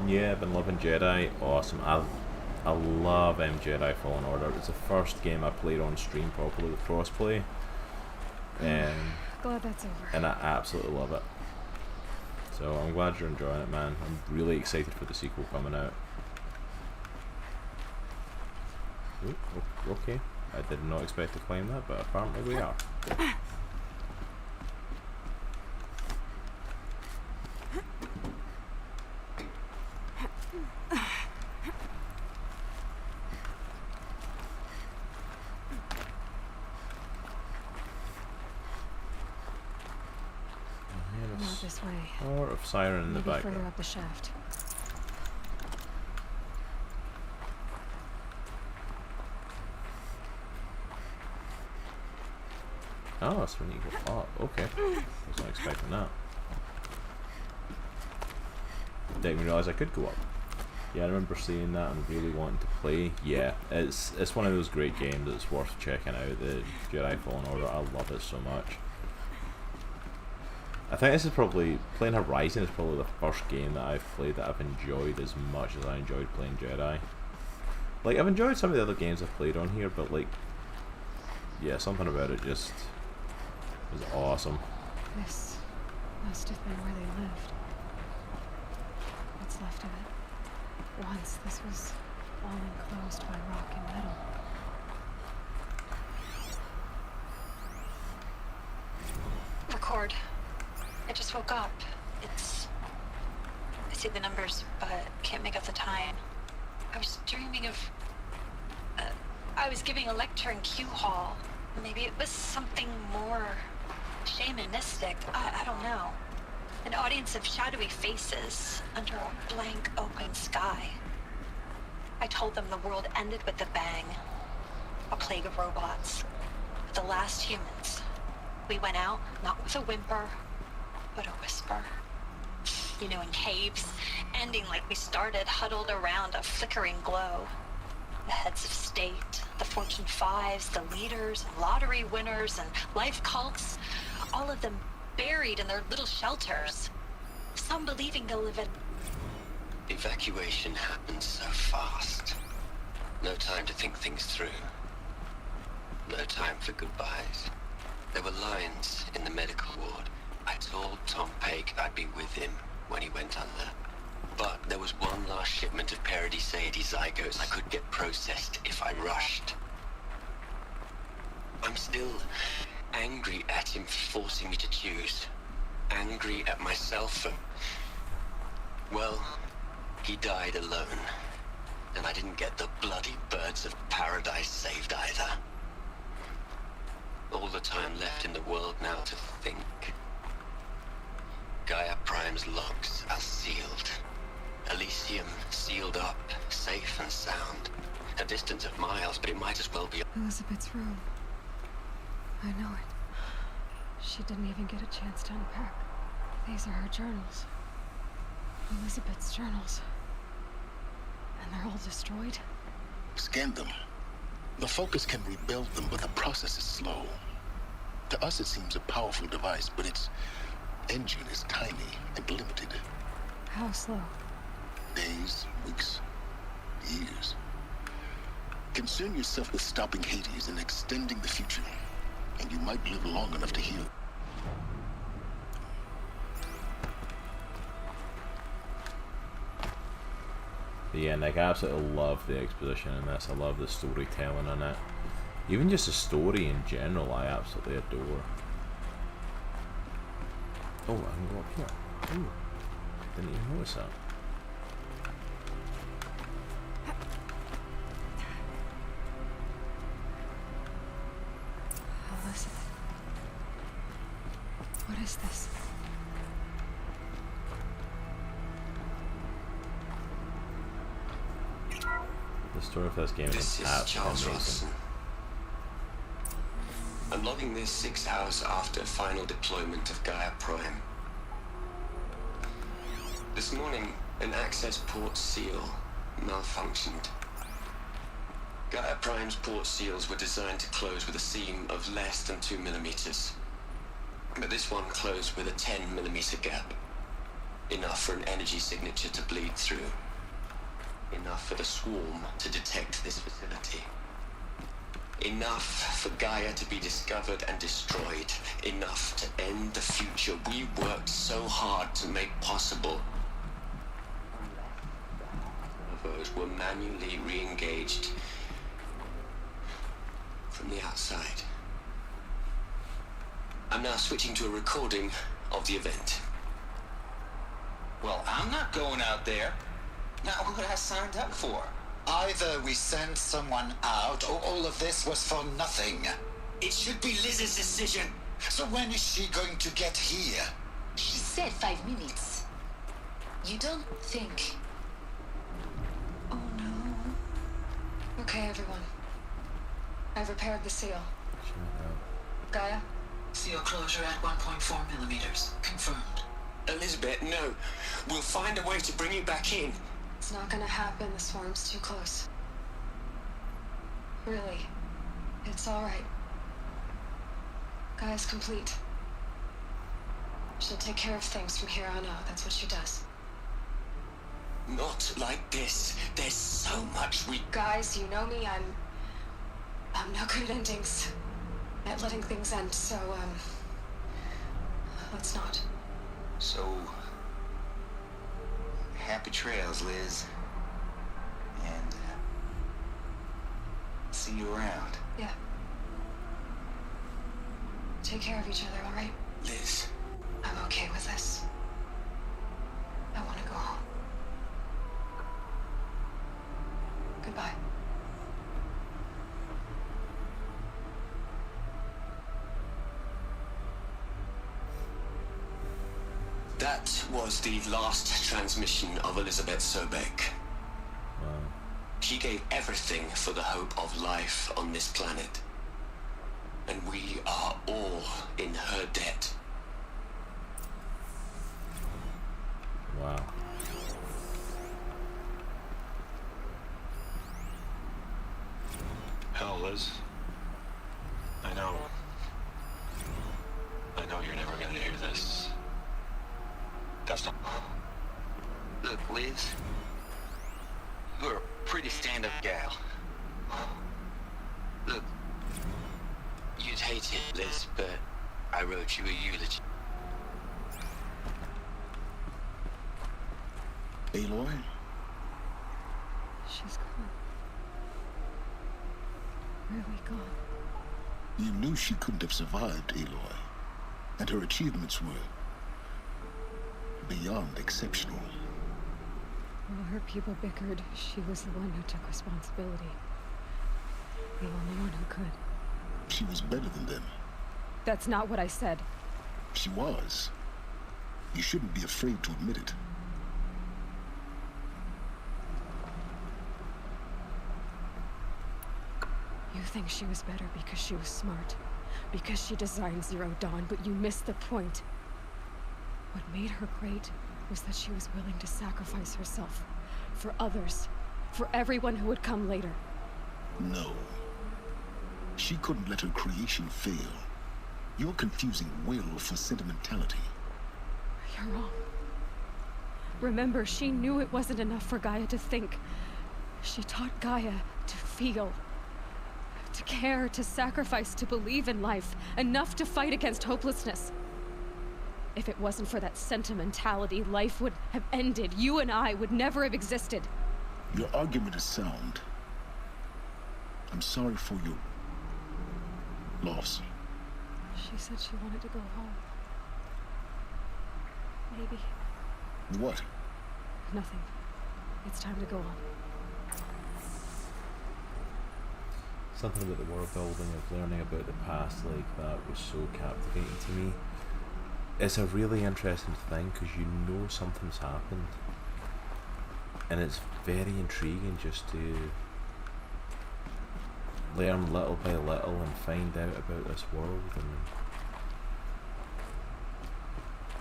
Yeah, I've been loving Jedi. Awesome. I love Jedi Fallen Order. It's the first game I played on stream properly with crossplay. Glad that's over. And I absolutely love it. So I'm glad you're enjoying it, man. I'm really excited for the sequel coming out. Ooh, okay. I did not expect to claim that, but apparently we are. Not this way. Or of siren in the Maybe background. further up the shaft. Oh, that's when you go up. Okay. I was not expecting that. Didn't even realise I could go up. Yeah, I remember seeing that and really wanting to play. Yeah, it's one of those great games that's worth checking out, the Jedi Fallen Order. I love it so much. I think this is probably, playing Horizon is probably the first game that I've played that I've enjoyed as much as I enjoyed playing Jedi. Like, I've enjoyed some of the other games I've played on here, but like, yeah, something about it just was awesome. This must have been where they lived. What's left of it. Once this was all enclosed by rock and metal. Record. I just woke up. I see the numbers, but can't make out the time. I was dreaming of... I was giving a lecture in Q Hall. Maybe it was something more shamanistic. I don't know. An audience of shadowy faces under a blank open sky. I told them the world ended with a bang. A plague of robots. The last humans. We went out, not with a whimper, but a whisper. You know, in caves, ending like we started, huddled around a flickering glow. The heads of state, the Fortune 5s, the leaders, and lottery winners, and life cults, all of them buried in their little shelters. Some believing they'll live in... Evacuation happened so fast. No time to think things through. No time for goodbyes. There were lines in the medical ward. I told Tom Pake I'd be with him when he went under. But there was one last shipment of Paradiseidae zygotes I could get processed if I rushed. I'm still angry at him for forcing me to choose. Angry at myself for... Well, he died alone. And I didn't get the bloody birds of paradise saved either. All the time left in the world now to think. Gaia Prime's logs are sealed. Elysium sealed up, safe and sound. A distance of miles, but it might as well be... Elizabeth's room. I know it. She didn't even get a chance to unpack. These are her journals. Elizabeth's journals. And they're all destroyed? Scan them. The Focus can rebuild them, but the process is slow. To us, it seems a powerful device, but its engine is tiny and limited. How slow? Days, weeks, years. Concern yourself with stopping Hades and extending the future, and you might live long enough to heal. Yeah, and like, I absolutely love the exposition in this. I love the storytelling in it. Even just the story in general, I absolutely adore. Oh, I can go up here. Ooh, didn't even notice that. Elizabeth. What is this? The story of this game is absolutely amazing. I'm logging this 6 hours after final deployment of Gaia Prime. This morning, an access port seal malfunctioned. Gaia Prime's port seals were designed to close with a seam of less than 2 millimeters. But this one closed with a 10 millimeter gap. Enough for an energy signature to bleed through. Enough for the swarm to detect this facility. Enough for Gaia to be discovered and destroyed. Enough to end the future we worked so hard to make possible. Servos were manually re-engaged from the outside. I'm now switching to a recording of the event. Well, I'm not going out there. Not what I signed up for. Either we send someone out, or all of this was for nothing. It should be Liz's decision. So when is she going to get here? She said 5 minutes. You don't think... Oh no. Okay, everyone. I've repaired the seal. Gaia? Seal closure at 1.4 millimeters. Confirmed. Elizabeth, no. We'll find a way to bring you back in. It's not gonna happen. The swarm's too close. Really. It's alright. Gaia's complete. She'll take care of things from here on out. That's what she does. Not like this. There's so much we... Guys, you know me. I'm no good at endings. At letting things end, so, let's not. So... happy trails, Liz. And, see you around. Yeah. Take care of each other, alright? Liz. I'm okay with this. I want to go home. Goodbye. That was the last transmission of Elizabeth Sobek. Wow. She gave everything for the hope of life on this planet. And we are all in her debt. Wow. Hell, Liz. I know you're never gonna hear this. That's not... Look, Liz. You're a pretty stand-up gal. Look, You'd hate it, Liz, but I wrote you a eulogy. Aloy? She's gone. Really gone. You knew she couldn't have survived, Aloy. And her achievements were beyond exceptional. While her people bickered, she was the one who took responsibility. The only one who could. She was better than them. That's not what I said. She was. You shouldn't be afraid to admit it. You think she was better because she was smart, because she designed Zero Dawn, but you missed the point. What made her great was that she was willing to sacrifice herself for others, for everyone who would come later. No. She couldn't let her creation fail. You're confusing will for sentimentality. You're wrong. Remember, she knew it wasn't enough for Gaia to think. She taught Gaia to feel. To care, to sacrifice, to believe in life. Enough to fight against hopelessness. If it wasn't for that sentimentality, life would have ended. You and I would never have existed. Your argument is sound. I'm sorry for your loss. She said she wanted to go home. Maybe. What? Nothing. It's time to go on. Something about the world building of learning about the past like that was so captivating to me. It's a really interesting thing because you know something's happened, and it's very intriguing just to learn little by little and find out about this world. And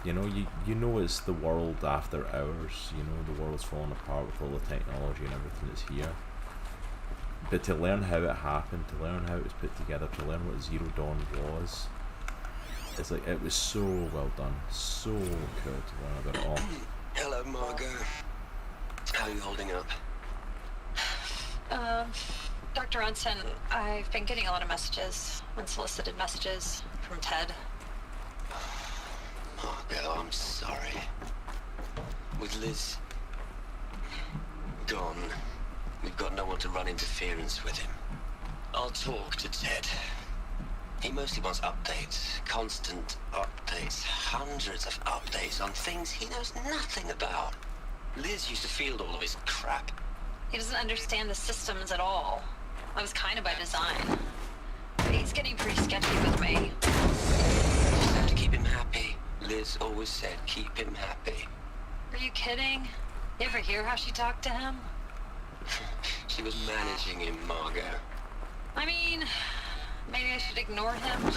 you know it's the world after hours. You know the world's falling apart with all the technology and everything that's here. But to learn how it happened, to learn how it was put together, to learn what Zero Dawn was, it's like, it was so well done, so cool to learn about it all. Hello, Margot. How are you holding up? Dr. Ronson, I've been getting a lot of messages, unsolicited messages from Ted. Margot, I'm sorry. With Liz gone, we've got no one to run interference with him. I'll talk to Ted. He mostly wants updates, constant updates, hundreds of updates on things he knows nothing about. Liz used to field all of his crap. He doesn't understand the systems at all. That was kind of by design. But he's getting pretty sketchy with me. Just have to keep him happy. Liz always said keep him happy. Are you kidding? You ever hear how she talked to him? She was managing him, Margot. I mean, maybe I should ignore him.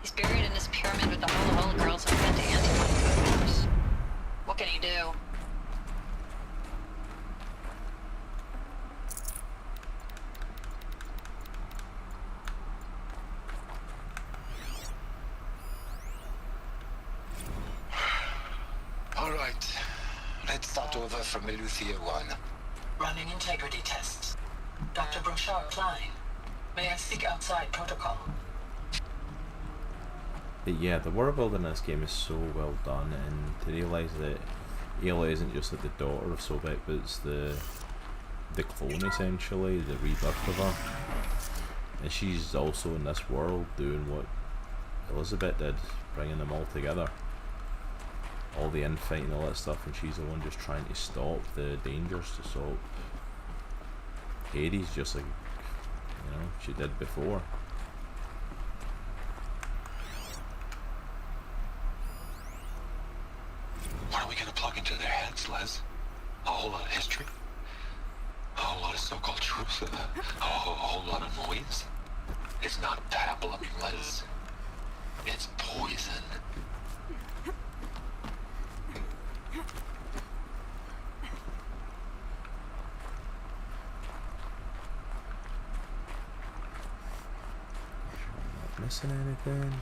He's buried in his pyramid with the Holo girls and anti-coders. What can he do? All right. Let's start over from Eleuthia 1. Running integrity tests. Dr. Brochard Klein. May I speak outside protocol? But yeah, the world building in this game is so well done, and to realise that Aloy isn't just like the daughter of Sobek, but it's the clone essentially, the rebirth of her. And she's also in this world doing what Elizabeth did, bringing them all together. All the infighting and all that stuff, and she's the one just trying to stop the dangers, to stop Hades, just like, you know, she did before. What are we gonna plug into their heads, Les? A whole lot of history? A whole lot of so-called truth? A whole lot of noise? It's not pablum, Les. It's poison. Missing anything?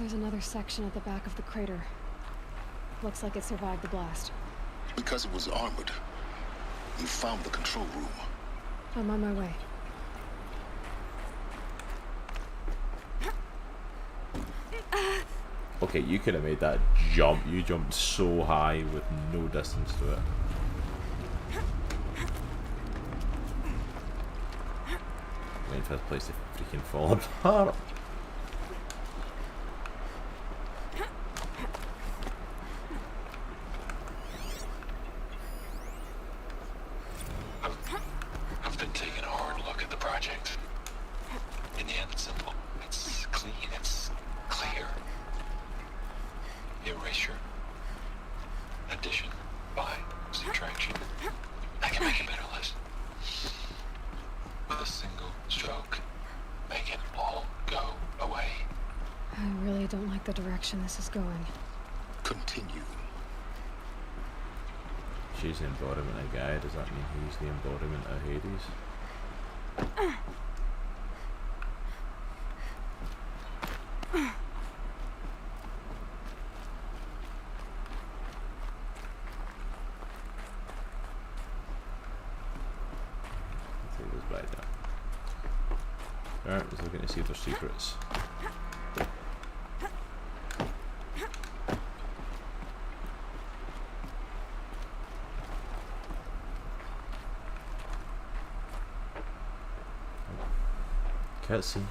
There's another section at the back of the crater. Looks like it survived the blast. Because it was armored. You found the control room. I'm on my way. Okay, you could have made that jump. You jumped so high with no distance to it. Waiting for this place to freaking fall apart. I've been taking a hard look at the project. In the end, it's simple. It's clean. It's clear. Erasure. Addition. By. Subtraction. I can make it better, Les. With a single stroke. Make it all go away. I really don't like the direction this is going. Continue. She's the embodiment of Gaia. Does that mean he's the embodiment of Hades? Take this back down. Alright, let's look to see if there's secrets. Cutscene.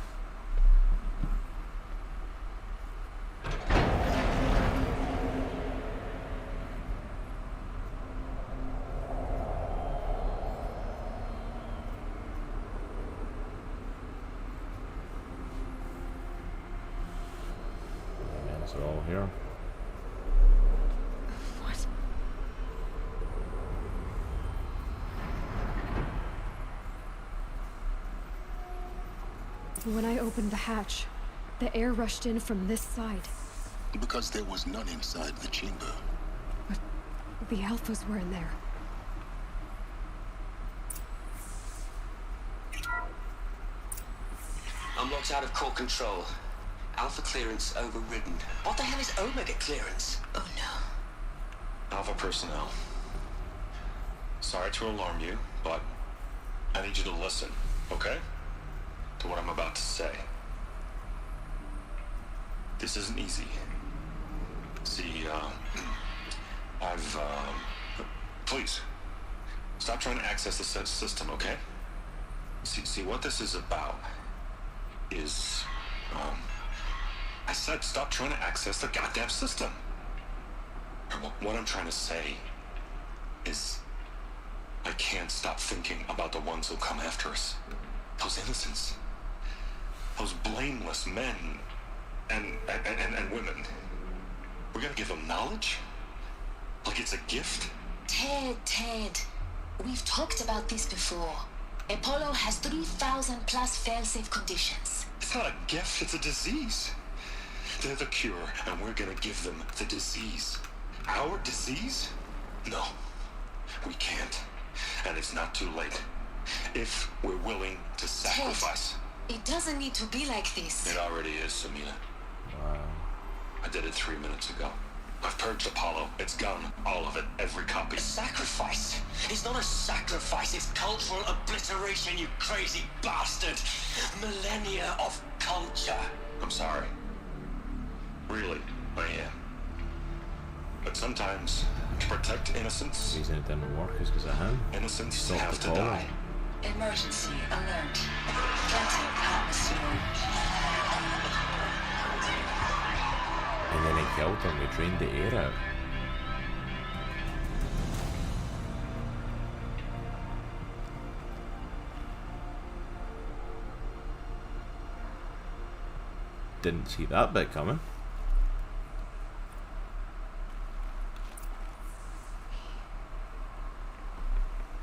Is it all here? What? When I opened the hatch, the air rushed in from this side. Because there was none inside the chamber. But the alphas were in there. Unlocked out of core control. Alpha clearance overridden. What the hell is Omega clearance? Oh no. Alpha personnel. Sorry to alarm you, but I need you to listen, okay? To what I'm about to say. This isn't easy. See, please, stop trying to access the system, okay? See, what this is about is, I said stop trying to access the goddamn system. What I'm trying to say is, I can't stop thinking about the ones who'll come after us. Those innocents. Those blameless men and women. We're gonna give them knowledge? Like it's a gift? Ted. We've talked about this before. Apollo has 3,000 plus fail-safe conditions. It's not a gift, it's a disease. They're the cure, and we're gonna give them the disease. Our disease? No, we can't. And it's not too late. If we're willing to sacrifice. Ted, it doesn't need to be like this. It already is, Samina. Wow. I did it 3 minutes ago. I've purged Apollo. It's gone. All of it. Every copy. A sacrifice? It's not a sacrifice. It's cultural obliteration, you crazy bastard. Millennia of culture. I'm sorry. Really, I am. But sometimes, to protect innocence... The reason it didn't work is because of him. Innocents have to die. Emergency alert. Entering atmosphere. And then he killed him, we drained the air out. Didn't see that bit coming.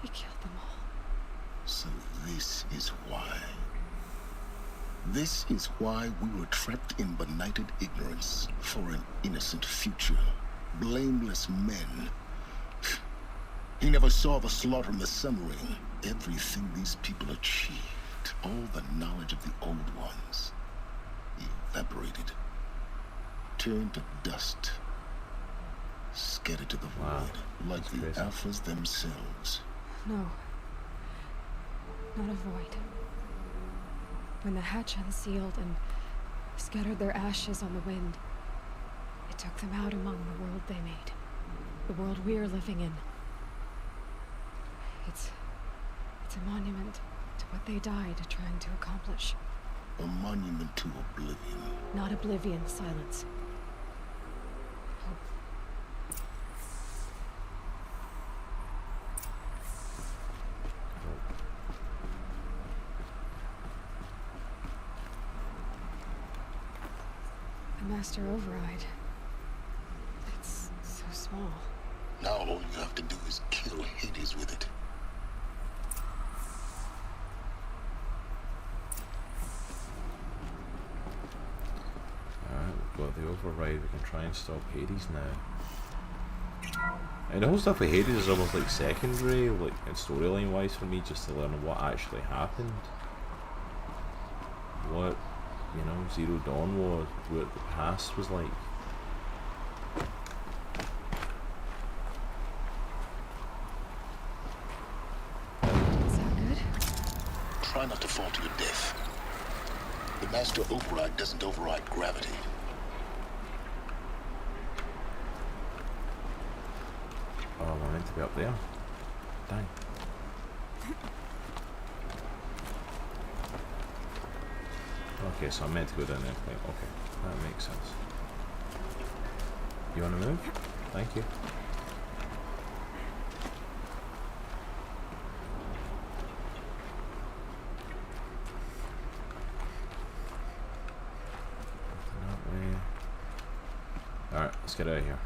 He killed them all. So this is why. This is why we were trapped in benighted ignorance for an innocent future. Blameless men. He never saw the slaughter in the submarine. Everything these people achieved, all the knowledge of the old ones, evaporated, turned to dust, scattered to the void, like the alphas themselves. No. Not a void. When the hatch unsealed and scattered their ashes on the wind, it took them out among the world they made. The world we're living in. It's a monument to what they died trying to accomplish. A monument to oblivion. Not oblivion, silence. Hope. The Master Override. It's so small. Now all you have to do is kill Hades with it. Alright, we've got the override, we can try and stop Hades now. And the whole stuff with Hades is almost like secondary, like in storyline wise for me, just to learn what actually happened. What, you know, Zero Dawn was, what the past was like. Is that good? Try not to fall to your death. The Master Override doesn't override gravity. Oh, I'm meant to be up there. Dang. Okay, so I'm meant to go down there. Okay, that makes sense. You want to move? Thank you. That way. Let's get out of here.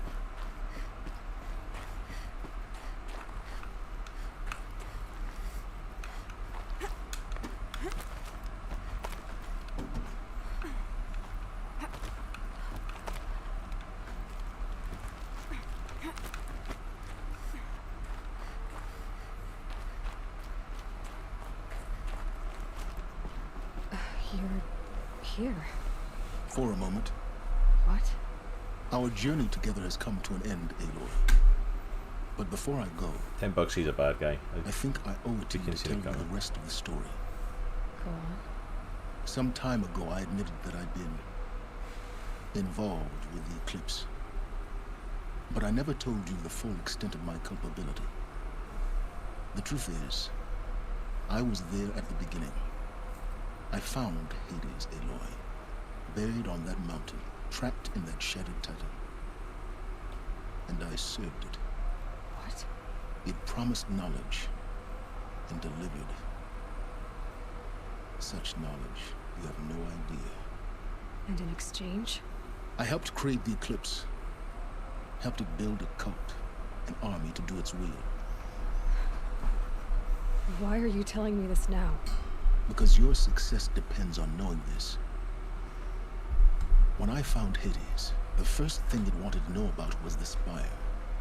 You're here. For a moment. What? Our journey together has come to an end, Aloy. But before I go, $10, he's a bad guy. I think I owe it to you to tell you the rest of the story. Go on. Some time ago, I admitted that I'd been involved with the eclipse. But I never told you the full extent of my culpability. The truth is, I was there at the beginning. I found Hades, Aloy, buried on that mountain, trapped in that shattered titan. And I served it. What? It promised knowledge and delivered such knowledge you have no idea. And in exchange? I helped create the eclipse, helped it build a cult, an army to do its will. Why are you telling me this now? Because your success depends on knowing this. When I found Hades, the first thing it wanted to know about was the Spire.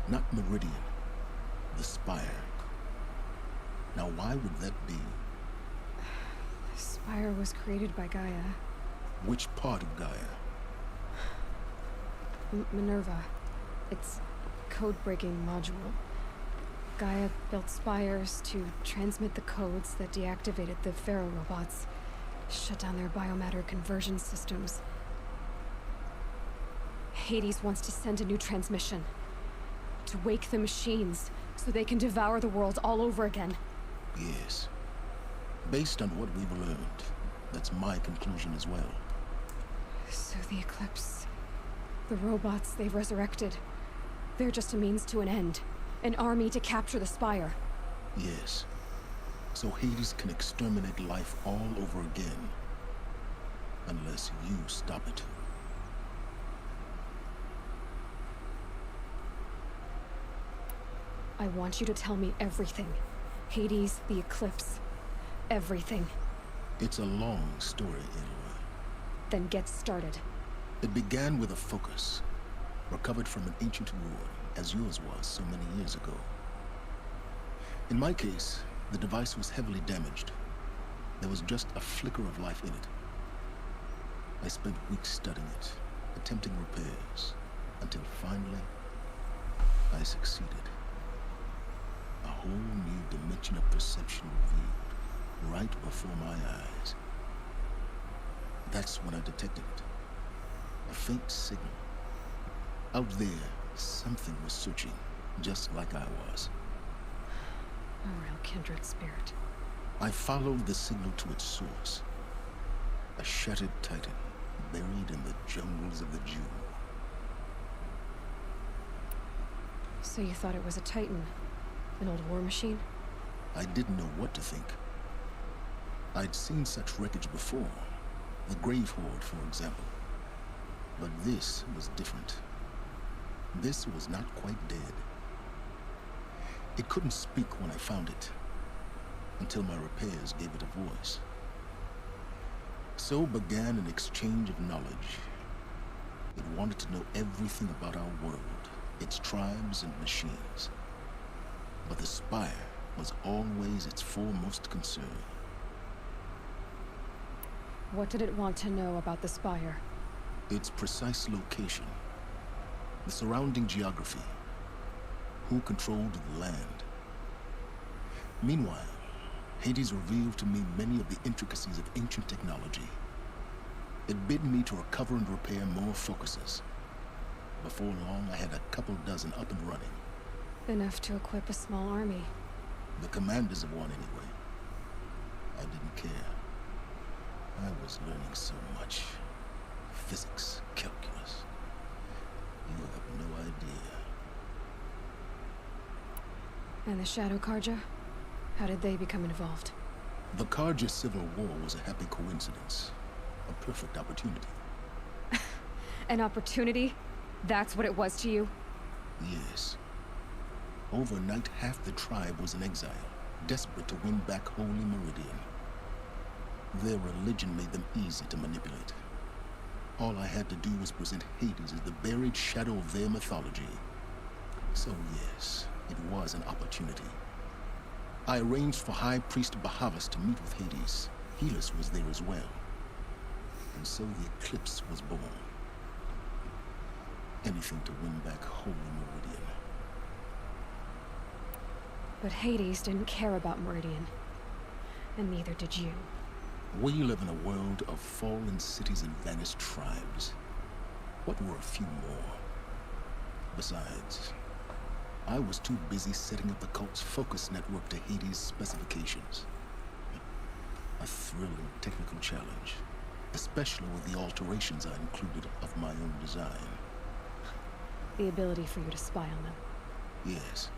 Not Meridian. The Spire. Now why would that be? The Spire was created by Gaia. Which part of Gaia? Minerva. It's code-breaking module. Gaia built spires to transmit the codes that deactivated the Pharaoh robots, shut down their biomatter conversion systems. Hades wants to send a new transmission, to wake the machines so they can devour the world all over again. Yes. Based on what we've learned, that's my conclusion as well. So the Eclipse, the robots they've resurrected, they're just a means to an end. An army to capture the Spire. Yes. So Hades can exterminate life all over again. Unless you stop it. I want you to tell me everything. Hades, the Eclipse, everything. It's a long story, Aloy. Then get started. It began with a focus, recovered from an ancient ruin, as yours was so many years ago. In my case, the device was heavily damaged. There was just a flicker of life in it. I spent weeks studying it, attempting repairs, until finally, I succeeded. A whole new dimension of perception revealed, right before my eyes. That's when I detected it. A faint signal. Out there, something was searching, just like I was. A real kindred spirit. I followed the signal to its source. A shattered titan, buried in the jungles of the Jew. So you thought it was a titan? An old war machine? I didn't know what to think. I'd seen such wreckage before. The Grave Horde, for example. But this was different. This was not quite dead. It couldn't speak when I found it, until my repairs gave it a voice. So began an exchange of knowledge. It wanted to know everything about our world, its tribes and machines. But the Spire was always its foremost concern. What did it want to know about the Spire? Its precise location, the surrounding geography, who controlled the land. Meanwhile, Hades revealed to me many of the intricacies of ancient technology. It bid me to recover and repair more focuses. Before long, I had a couple dozen up and running. Enough to equip a small army. The commanders of one, anyway. I didn't care. I was learning so much. Physics, calculus. You have no idea. And the Shadow Karja? How did they become involved? The Karja Civil War was a happy coincidence. A perfect opportunity. An opportunity? That's what it was to you? Yes. Overnight, half the tribe was in exile, desperate to win back Holy Meridian. Their religion made them easy to manipulate. All I had to do was present Hades as the buried shadow of their mythology. So yes, it was an opportunity. I arranged for High Priest Bahavas to meet with Hades. Helis was there as well. And so the eclipse was born. Anything to win back Holy Meridian. But Hades didn't care about Meridian. And neither did you. We live in a world of fallen cities and vanished tribes. What were a few more? Besides, I was too busy setting up the cult's focus network to Hades' specifications. A thrilling technical challenge, especially with the alterations I included of my own design. The ability for you to spy on them. Yes.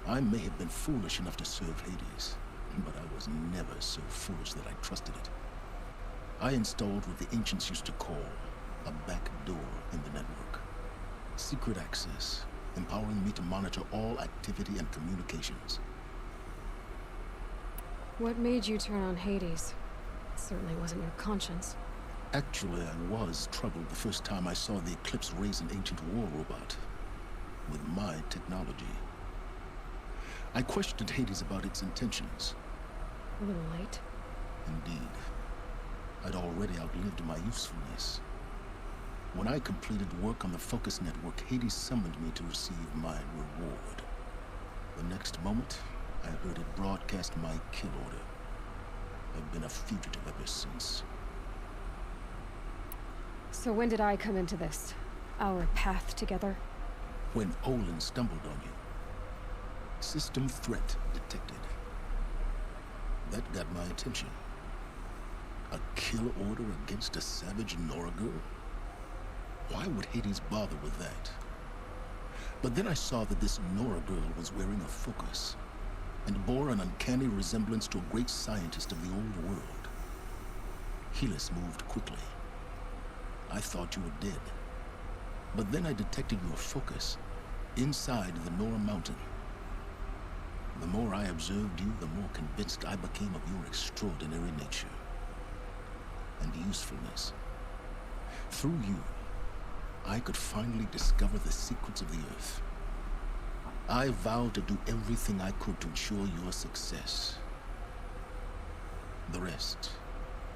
I may have been foolish enough to serve Hades, but I was never so foolish that I trusted it. I installed what the ancients used to call a back door in the network. Secret access, empowering me to monitor all activity and communications. What made you turn on Hades? It certainly wasn't your conscience. Actually, I was troubled the first time I saw the Eclipse raise an ancient war robot with my technology. I questioned Hades about its intentions. A little late. Indeed. I'd already outlived my usefulness. When I completed work on the Focus Network, Hades summoned me to receive my reward. The next moment, I heard it broadcast my kill order. I've been a fugitive ever since. So when did I come into this? Our path together? When Olin stumbled on you. System threat detected. That got my attention. A kill order against a savage Nora girl? Why would Hades bother with that? But then I saw that this Nora girl was wearing a focus, and bore an uncanny resemblance to a great scientist of the old world. Helis moved quickly. I thought you were dead. But then I detected your focus inside the Nora mountain. The more I observed you, the more convinced I became of your extraordinary nature and usefulness. Through you, I could finally discover the secrets of the Earth. I vowed to do everything I could to ensure your success. The rest,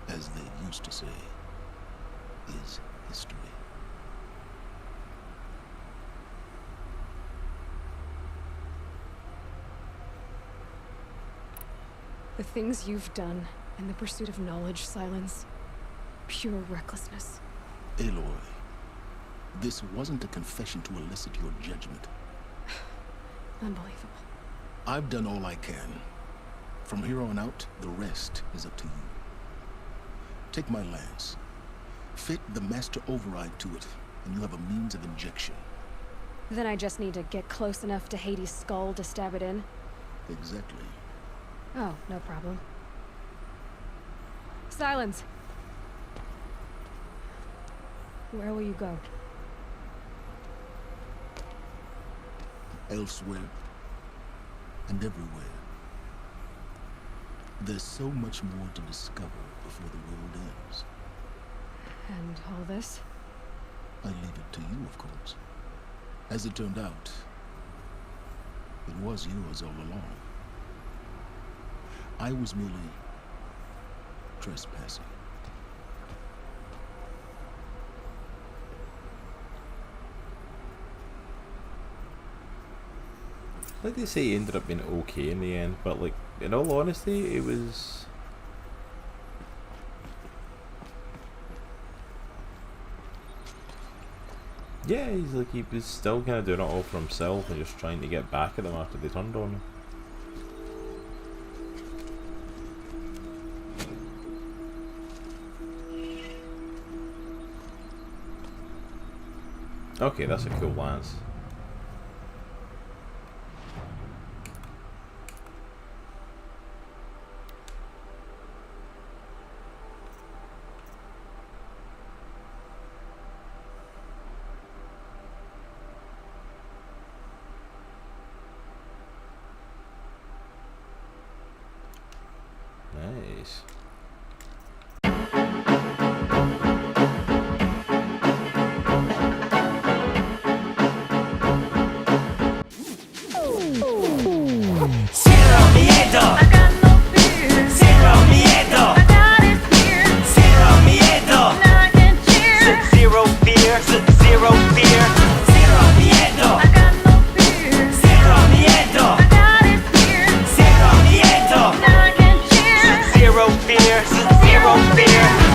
as they used to say, is history. The things you've done in the pursuit of knowledge, Silence, pure recklessness. Aloy, this wasn't a confession to elicit your judgment. Unbelievable. I've done all I can. From here on out, the rest is up to you. Take my lance. Fit the master override to it, and you have a means of injection. Then I just need to get close enough to Hades' skull to stab it in? Exactly. Oh, no problem. Silence! Where will you go? Elsewhere. And everywhere. There's so much more to discover before the world ends. And all this? I leave it to you, of course. As it turned out, it was yours all along. I was merely trespassing. Like they say, it ended up being okay in the end, but like, in all honesty, it was... Yeah, he was still kind of doing it all for himself and just trying to get back at them after they turned on him. Okay, that's a cool lance.